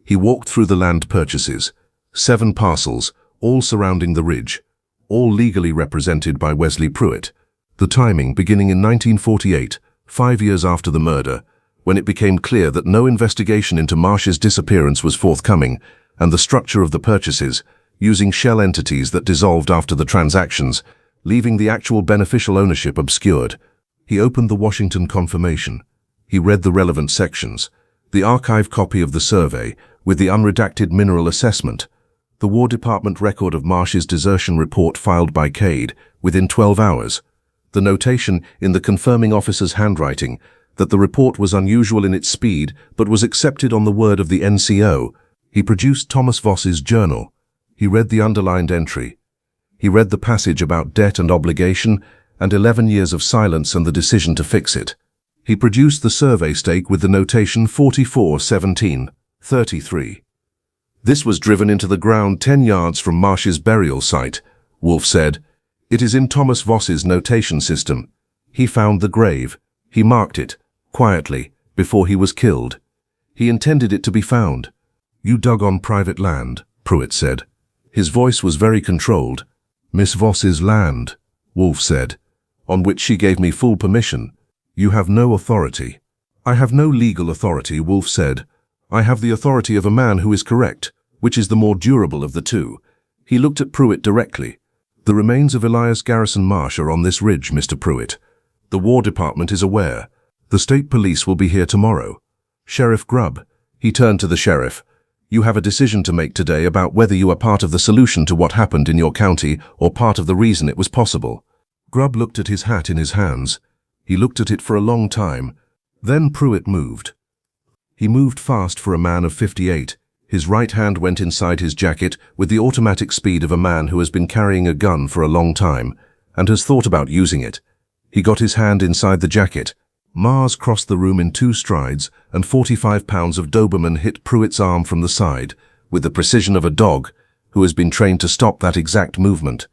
He walked through the land purchases, 7 parcels, all surrounding the ridge, all legally represented by Wesley Pruitt. The timing beginning in 1948, 5 years after the murder, when it became clear that no investigation into Marsh's disappearance was forthcoming, and the structure of the purchases, using shell entities that dissolved after the transactions, leaving the actual beneficial ownership obscured. He opened the Washington Confirmation. He read the relevant sections, the archive copy of the survey with the unredacted mineral assessment, the War Department record of Marsh's desertion report filed by Cade within 12 hours, the notation in the confirming officer's handwriting that the report was unusual in its speed but was accepted on the word of the NCO. He produced Thomas Voss's journal. He read the underlined entry. He read the passage about debt and obligation and 11 years of silence and the decision to fix it. He produced the survey stake with the notation 44-17-33. "This was driven into the ground 10 yards from Marsh's burial site," Wolfe said. "It is in Thomas Voss's notation system. He found the grave. He marked it, quietly, before he was killed. He intended it to be found." "You dug on private land," Pruitt said. His voice was very controlled. "Miss Voss's land," Wolfe said, "on which she gave me full permission. You have no authority." "I have no legal authority," Wolfe said. "I have the authority of a man who is correct, which is the more durable of the two." He looked at Pruitt directly. "The remains of Elias Garrison Marsh are on this ridge, Mr. Pruitt. The War Department is aware. The state police will be here tomorrow. Sheriff Grubb," he turned to the sheriff, "you have a decision to make today about whether you are part of the solution to what happened in your county or part of the reason it was possible." Grubb looked at his hat in his hands. He looked at it for a long time. Then Pruitt moved. He moved fast for a man of 58. His right hand went inside his jacket with the automatic speed of a man who has been carrying a gun for a long time and has thought about using it. He got his hand inside the jacket. Mars crossed the room in 2 strides, and 45 pounds of Doberman hit Pruitt's arm from the side, with the precision of a dog who has been trained to stop that exact movement.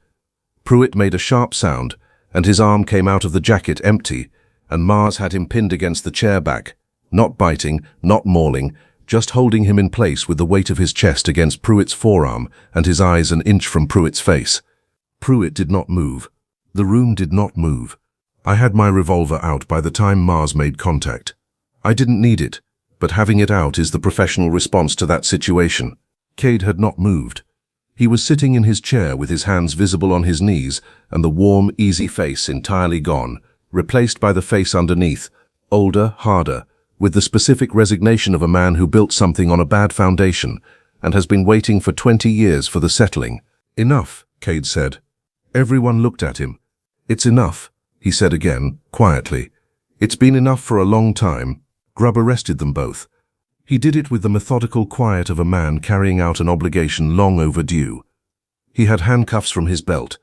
Pruitt made a sharp sound, and his arm came out of the jacket empty, and Mars had him pinned against the chair back, not biting, not mauling, just holding him in place with the weight of his chest against Pruitt's forearm and his eyes an inch from Pruitt's face. Pruitt did not move. The room did not move. I had my revolver out by the time Mars made contact. I didn't need it, but having it out is the professional response to that situation. Cade had not moved. He was sitting in his chair with his hands visible on his knees and the warm, easy face entirely gone, replaced by the face underneath, older, harder, with the specific resignation of a man who built something on a bad foundation and has been waiting for 20 years for the settling. "Enough," Cade said. Everyone looked at him. "It's enough," he said again, quietly. "It's been enough for a long time." Grubb arrested them both. He did it with the methodical quiet of a man carrying out an obligation long overdue. He had handcuffs from his belt.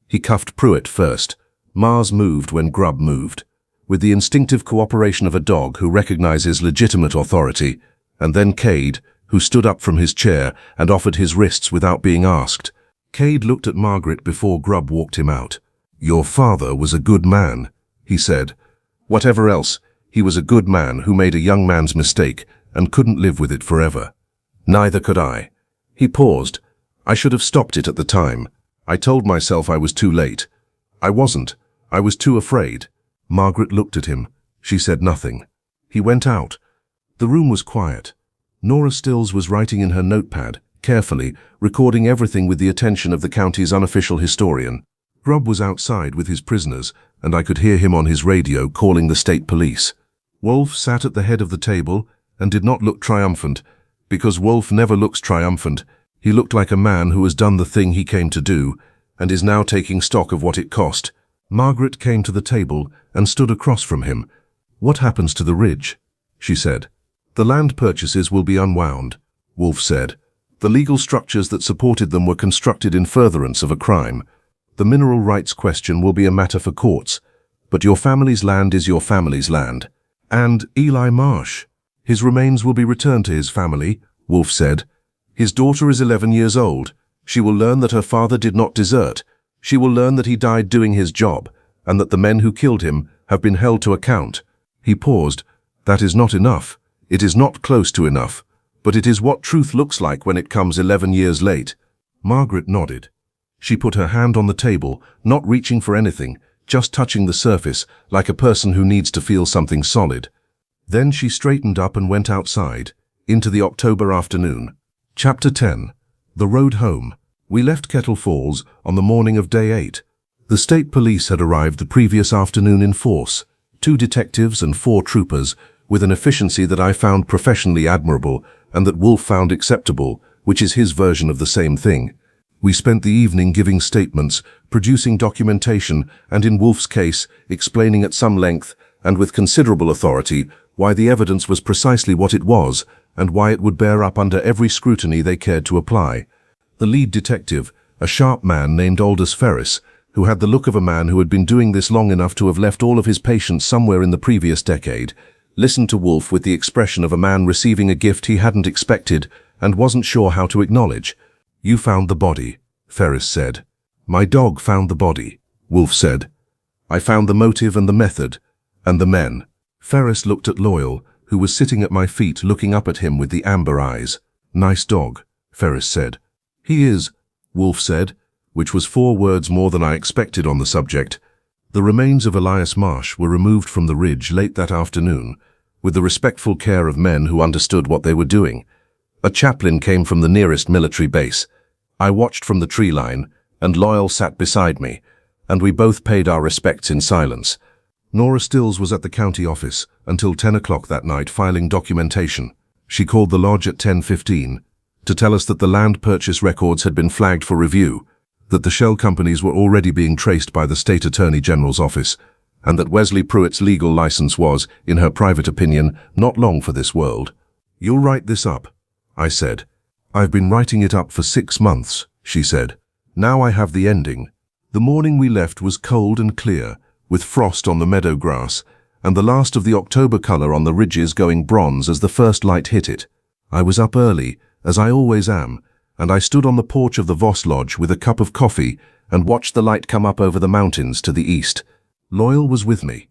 He cuffed Pruitt first. Mars moved when Grubb moved, with the instinctive cooperation of a dog who recognizes legitimate authority, and then Cade, who stood up from his chair and offered his wrists without being asked. Cade looked at Margaret before Grubb walked him out. "Your father was a good man," he said. "Whatever else, he was a good man who made a young man's mistake and couldn't live with it forever. Neither could I." He paused. "I should have stopped it at the time. I told myself I was too late. I wasn't. I was too afraid." Margaret looked at him. She said nothing. He went out. The room was quiet. Nora Stills was writing in her notepad, carefully, recording everything with the attention of the county's unofficial historian. Grubb was outside with his prisoners, and I could hear him on his radio calling the state police. Wolfe sat at the head of the table and did not look triumphant, because Wolfe never looks triumphant. He looked like a man who has done the thing he came to do, and is now taking stock of what it cost. Margaret came to the table and stood across from him. "What happens to the ridge?" she said. "The land purchases will be unwound," Wolfe said. "The legal structures that supported them were constructed in furtherance of a crime. The mineral rights question will be a matter for courts, but your family's land is your family's land. And Eli Marsh, his remains will be returned to his family," Wolfe said. "His daughter is 11 years old. She will learn that her father did not desert. She will learn that he died doing his job, and that the men who killed him have been held to account." He paused. "That is not enough. It is not close to enough. But it is what truth looks like when it comes 11 years late." Margaret nodded. She put her hand on the table, not reaching for anything, just touching the surface, like a person who needs to feel something solid. Then she straightened up and went outside, into the October afternoon. Chapter 10. The Road Home. We left Kettle Falls on the morning of day 8. The state police had arrived the previous afternoon in force, 2 detectives and 4 troopers, with an efficiency that I found professionally admirable and that Wolfe found acceptable, which is his version of the same thing. We spent the evening giving statements, producing documentation, and in Wolfe's case, explaining at some length, and with considerable authority, why the evidence was precisely what it was, and why it would bear up under every scrutiny they cared to apply. The lead detective, a sharp man named Aldous Ferris, who had the look of a man who had been doing this long enough to have left all of his patients somewhere in the previous decade, listened to Wolfe with the expression of a man receiving a gift he hadn't expected and wasn't sure how to acknowledge. "You found the body," Ferris said. "My dog found the body," Wolfe said. "I found the motive and the method, and the men." Ferris looked at Loyal, who was sitting at my feet looking up at him with the amber eyes. "Nice dog," Ferris said. "He is," Wolfe said, which was 4 words more than I expected on the subject. The remains of Elias Marsh were removed from the ridge late that afternoon, with the respectful care of men who understood what they were doing. A chaplain came from the nearest military base. I watched from the tree line, and Loyal sat beside me, and we both paid our respects in silence. Nora Stills was at the county office until 10 o'clock that night filing documentation. She called the lodge at 10:15 to tell us that the land purchase records had been flagged for review, that the shell companies were already being traced by the state attorney general's office, and that Wesley Pruitt's legal license was, in her private opinion, not long for this world. "You'll write this up," I said. "I've been writing it up for 6 months," she said. "Now I have the ending." The morning we left was cold and clear, with frost on the meadow grass, and the last of the October color on the ridges going bronze as the first light hit it. I was up early, as I always am, and I stood on the porch of the Voss Lodge with a cup of coffee and watched the light come up over the mountains to the east. Loyal was with me.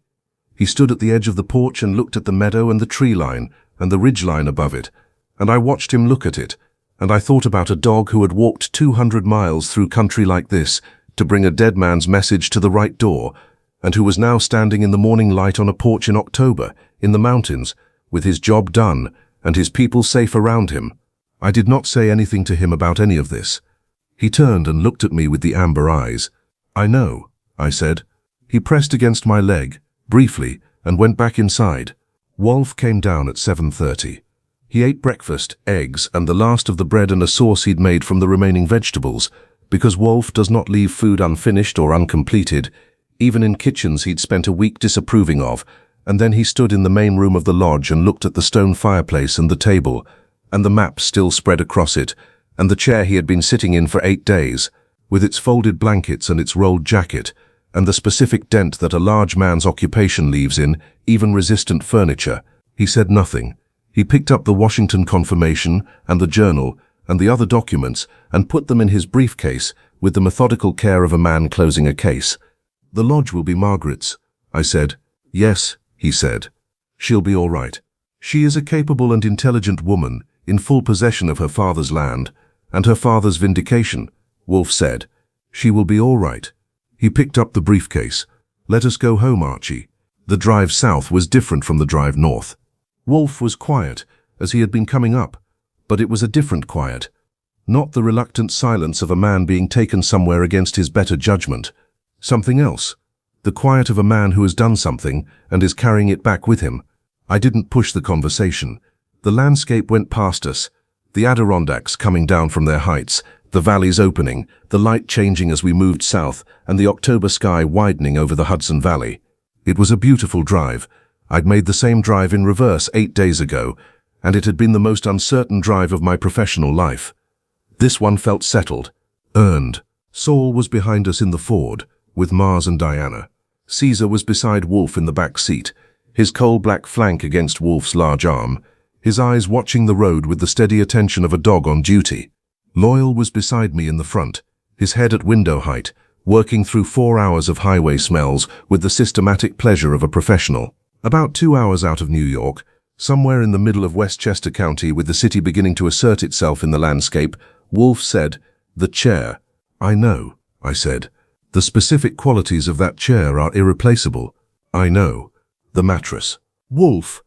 He stood at the edge of the porch and looked at the meadow and the tree line and the ridge line above it, and I watched him look at it, and I thought about a dog who had walked 200 miles through country like this to bring a dead man's message to the right door, and who was now standing in the morning light on a porch in October, in the mountains, with his job done and his people safe around him. I did not say anything to him about any of this. He turned and looked at me with the amber eyes. "I know," I said. He pressed against my leg, briefly, and went back inside. Wolfe came down at 7:30. He ate breakfast, eggs, and the last of the bread and a sauce he'd made from the remaining vegetables, because Wolfe does not leave food unfinished or uncompleted, even in kitchens he'd spent a week disapproving of, and then he stood in the main room of the lodge and looked at the stone fireplace and the table, and the map still spread across it, and the chair he had been sitting in for 8 days, with its folded blankets and its rolled jacket, and the specific dent that a large man's occupation leaves in even resistant furniture. He said nothing. He picked up the Washington confirmation and the journal and the other documents and put them in his briefcase with the methodical care of a man closing a case. "The lodge will be Margaret's," I said. "Yes," he said. "She'll be all right. She is a capable and intelligent woman in full possession of her father's land and her father's vindication," Wolfe said. "She will be all right." He picked up the briefcase. "Let us go home, Archie." The drive south was different from the drive north. Wolfe was quiet, as he had been coming up, but it was a different quiet. Not the reluctant silence of a man being taken somewhere against his better judgment. Something else. The quiet of a man who has done something and is carrying it back with him. I didn't push the conversation. The landscape went past us, the Adirondacks coming down from their heights, the valleys opening, the light changing as we moved south, and the October sky widening over the Hudson Valley. It was a beautiful drive. I'd made the same drive in reverse 8 days ago, and it had been the most uncertain drive of my professional life. This one felt settled, earned. Saul was behind us in the Ford, with Mars and Diana. Caesar was beside Wolfe in the back seat, his coal-black flank against Wolfe's large arm, his eyes watching the road with the steady attention of a dog on duty. Loyal was beside me in the front, his head at window height, working through 4 hours of highway smells with the systematic pleasure of a professional. About 2 hours out of New York, somewhere in the middle of Westchester County with the city beginning to assert itself in the landscape, Wolfe said, "The chair." "I know," I said. "The specific qualities of that chair are irreplaceable." "I know." "The mattress." "Wolfe."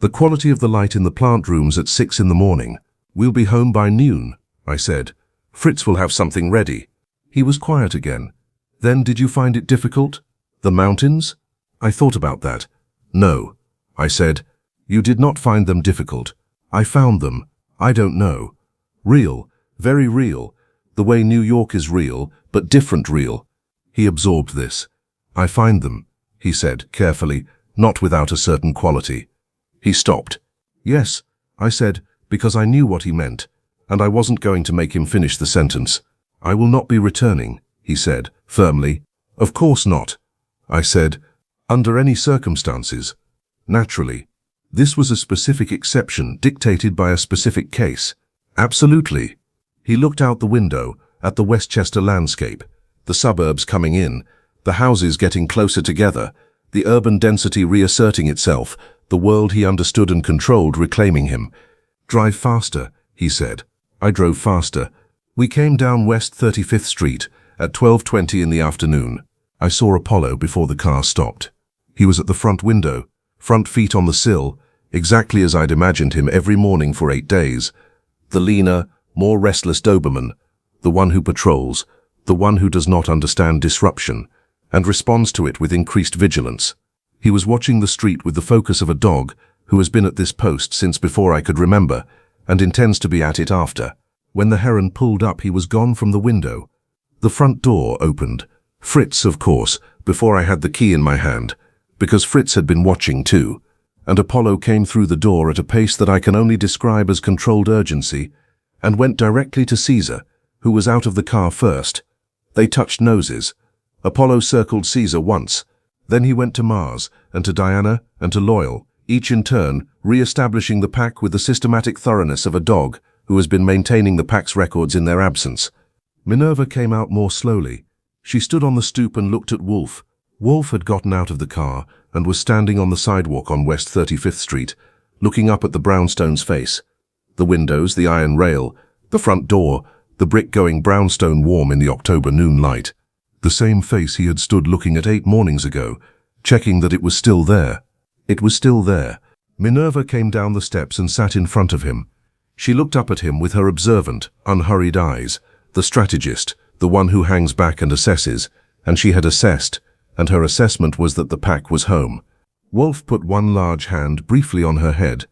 "The quality of the light in the plant rooms at 6 in the morning." "We'll be home by noon," I said. "Fritz will have something ready." He was quiet again. "Then did you find it difficult? The mountains?" I thought about that. "No," I said. "You did not find them difficult. I found them. I don't know. Real, very real. The way New York is real, but different real." He absorbed this. "I find them," he said carefully, "not without a certain quality." He stopped. "Yes," I said, because I knew what he meant, and I wasn't going to make him finish the sentence. "I will not be returning," he said, firmly. "Of course not," I said, "under any circumstances." "Naturally. This was a specific exception dictated by a specific case." "Absolutely." He looked out the window at the Westchester landscape, the suburbs coming in, the houses getting closer together, the urban density reasserting itself, the world he understood and controlled reclaiming him. "Drive faster," he said. I drove faster. We came down West 35th Street at 12:20 in the afternoon. I saw Apollo before the car stopped. He was at the front window, front feet on the sill, exactly as I'd imagined him every morning for 8 days. The leaner, more restless Doberman, the one who patrols, the one who does not understand disruption, and responds to it with increased vigilance. He was watching the street with the focus of a dog who has been at this post since before I could remember, and intends to be at it after. When the heron pulled up, he was gone from the window. The front door opened. Fritz, of course, before I had the key in my hand, because Fritz had been watching too, and Apollo came through the door at a pace that I can only describe as controlled urgency, and went directly to Caesar, who was out of the car first. They touched noses. Apollo circled Caesar once. Then he went to Mars, and to Diana, and to Loyal, each in turn, re-establishing the pack with the systematic thoroughness of a dog who has been maintaining the pack's records in their absence. Minerva came out more slowly. She stood on the stoop and looked at Wolfe. Wolfe had gotten out of the car and was standing on the sidewalk on West 35th Street, looking up at the brownstone's face. The windows, the iron rail, the front door, the brick-going brownstone warm in the October noon light. The same face he had stood looking at 8 mornings ago, checking that it was still there. It was still there. Minerva came down the steps and sat in front of him. She looked up at him with her observant, unhurried eyes, the strategist, the one who hangs back and assesses, and she had assessed, and her assessment was that the pack was home. Wolfe put one large hand briefly on her head.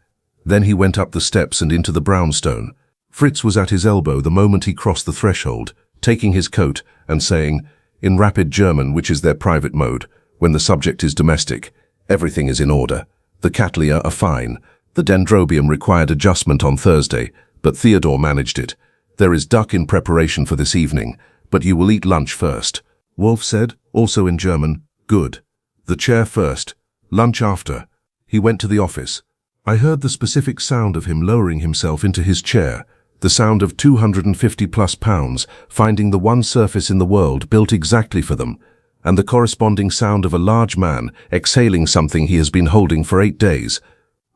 Then he went up the steps and into the brownstone. Fritz was at his elbow the moment he crossed the threshold, taking his coat and saying, in rapid German, which is their private mode, when the subject is domestic, "Everything is in order. The Cattleya are fine. The dendrobium required adjustment on Thursday, but Theodore managed it. There is duck in preparation for this evening, but you will eat lunch first." Wolfe said, also in German. "Good. The chair first, lunch after." He went to the office. I heard the specific sound of him lowering himself into his chair, the sound of 250+ pounds finding the one surface in the world built exactly for them, and the corresponding sound of a large man exhaling something he has been holding for 8 days.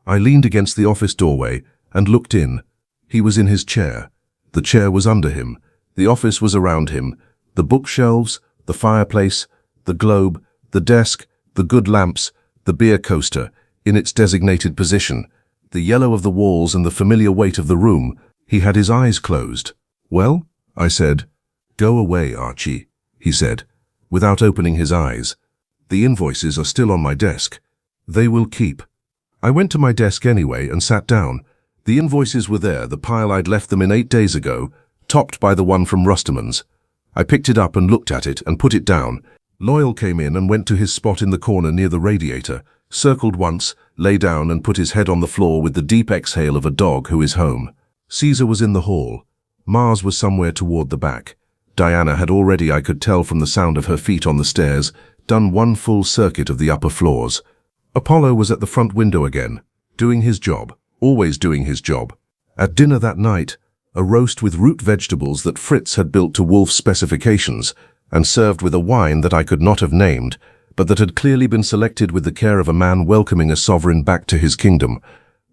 I leaned against the office doorway and looked in. He was in his chair. The chair was under him. The office was around him. The bookshelves, the fireplace, the globe, the desk, the good lamps, the beer coaster, in its designated position, the yellow of the walls and the familiar weight of the room. He had his eyes closed. "Well?" I said. "Go away, Archie," he said, without opening his eyes. "The invoices are still on my desk. They will keep." I went to my desk anyway and sat down. The invoices were there, the pile I'd left them in 8 days ago, topped by the one from Rusterman's. I picked it up and looked at it and put it down. Loyal came in and went to his spot in the corner near the radiator, circled once, lay down and put his head on the floor with the deep exhale of a dog who is home. Caesar was in the hall. Mars was somewhere toward the back. Diana had already, I could tell from the sound of her feet on the stairs, done one full circuit of the upper floors. Apollo was at the front window again, doing his job, always doing his job. At dinner that night, a roast with root vegetables that Fritz had built to Wolfe's specifications, and served with a wine that I could not have named, but that had clearly been selected with the care of a man welcoming a sovereign back to his kingdom.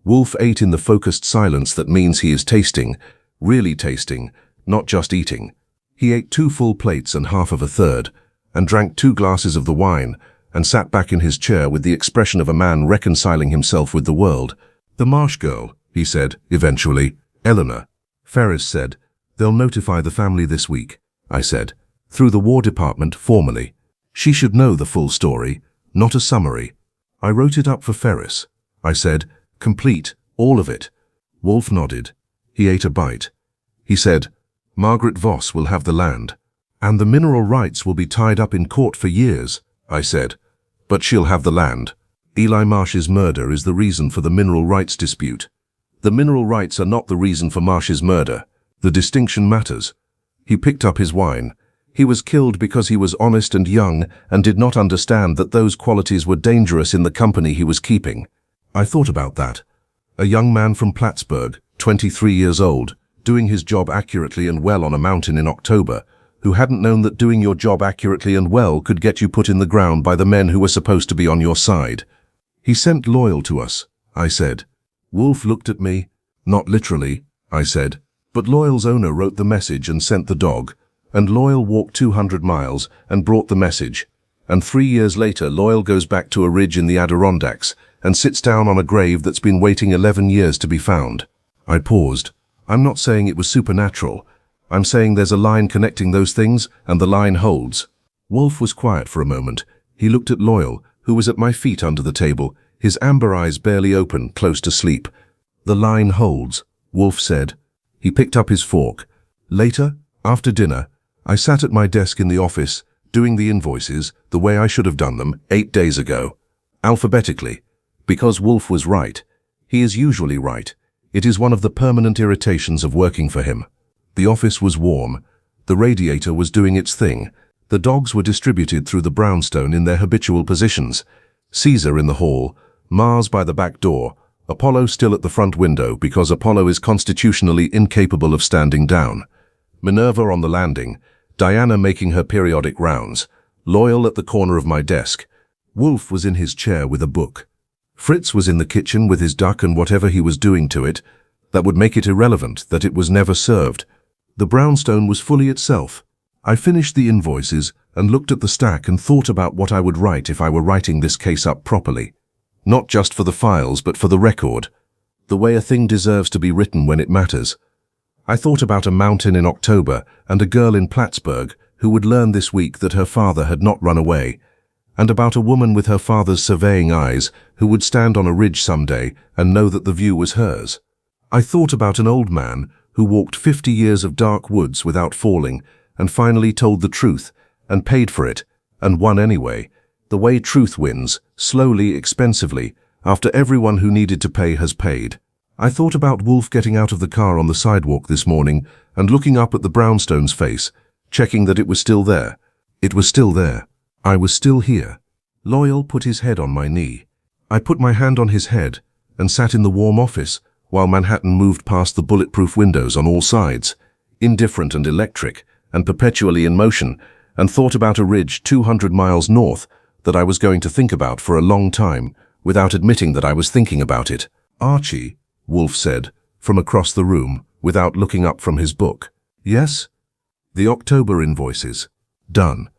Wolfe ate in the focused silence that means he is tasting, really tasting, not just eating. He ate 2 full plates and half of a third, and drank 2 glasses of the wine, and sat back in his chair with the expression of a man reconciling himself with the world. "The Marsh girl," he said, eventually. "Eleanor." Ferris said, "They'll notify the family this week," I said, "through the War Department formally. She should know the full story, not a summary." I wrote it up for Ferris. I said, "Complete, all of it." Wolfe nodded. He ate a bite. He said, "Margaret Voss will have the land, and the mineral rights will be tied up in court for years," I said. "But she'll have the land. Eli Marsh's murder is the reason for the mineral rights dispute. The mineral rights are not the reason for Marsh's murder. The distinction matters." He picked up his wine. He was killed because he was honest and young and did not understand that those qualities were dangerous in the company he was keeping. I thought about that. A young man from Plattsburgh, 23 years old, doing his job accurately and well on a mountain in October, who hadn't known that doing your job accurately and well could get you put in the ground by the men who were supposed to be on your side. "He sent Loyal to us," I said. Wolfe looked at me. "Not literally," I said, "but Loyal's owner wrote the message and sent the dog, and Loyal walked 200 miles and brought the message, and 3 years later Loyal goes back to a ridge in the Adirondacks and sits down on a grave that's been waiting 11 years to be found." I paused. "I'm not saying it was supernatural. I'm saying there's a line connecting those things, and the line holds." Wolfe was quiet for a moment. He looked at Loyal, who was at my feet under the table, his amber eyes barely open, close to sleep. "The line holds," Wolfe said. He picked up his fork. Later, after dinner, I sat at my desk in the office, doing the invoices the way I should have done them 8 days ago. Alphabetically. Because Wolfe was right. He is usually right. It is one of the permanent irritations of working for him. The office was warm. The radiator was doing its thing. The dogs were distributed through the brownstone in their habitual positions. Caesar in the hall, Mars by the back door, Apollo still at the front window because Apollo is constitutionally incapable of standing down. Minerva on the landing, Diana making her periodic rounds, Loyal at the corner of my desk. Wolfe was in his chair with a book. Fritz was in the kitchen with his duck and whatever he was doing to it. That would make it irrelevant that it was never served. The brownstone was fully itself. I finished the invoices and looked at the stack and thought about what I would write if I were writing this case up properly. Not just for the files, but for the record. The way a thing deserves to be written when it matters. I thought about a mountain in October and a girl in Plattsburgh who would learn this week that her father had not run away, and about a woman with her father's surveying eyes who would stand on a ridge someday and know that the view was hers. I thought about an old man who walked 50 years of dark woods without falling and finally told the truth and paid for it and won anyway, the way truth wins, slowly, expensively, after everyone who needed to pay has paid. I thought about Wolfe getting out of the car on the sidewalk this morning and looking up at the brownstone's face, checking that it was still there. It was still there. I was still here. Loyal put his head on my knee. I put my hand on his head and sat in the warm office while Manhattan moved past the bulletproof windows on all sides, indifferent and electric, and perpetually in motion, and thought about a ridge 200 miles north that I was going to think about for a long time, without admitting that I was thinking about it. "Archie," Wolfe said, from across the room, without looking up from his book. "Yes?" "The October invoices. Done.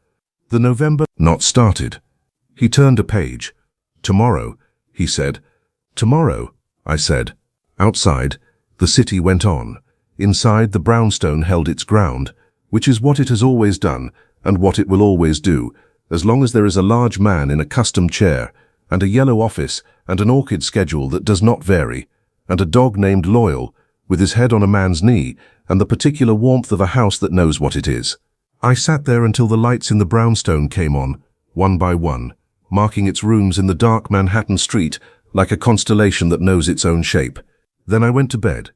The November not started." He turned a page. "Tomorrow," he said. "Tomorrow," I said. Outside, the city went on. Inside, the brownstone held its ground, which is what it has always done and what it will always do, as long as there is a large man in a custom chair, and a yellow office and an orchid schedule that does not vary, and a dog named Loyal, with his head on a man's knee, and the particular warmth of a house that knows what it is. I sat there until the lights in the brownstone came on, one by one, marking its rooms in the dark Manhattan street like a constellation that knows its own shape. Then I went to bed.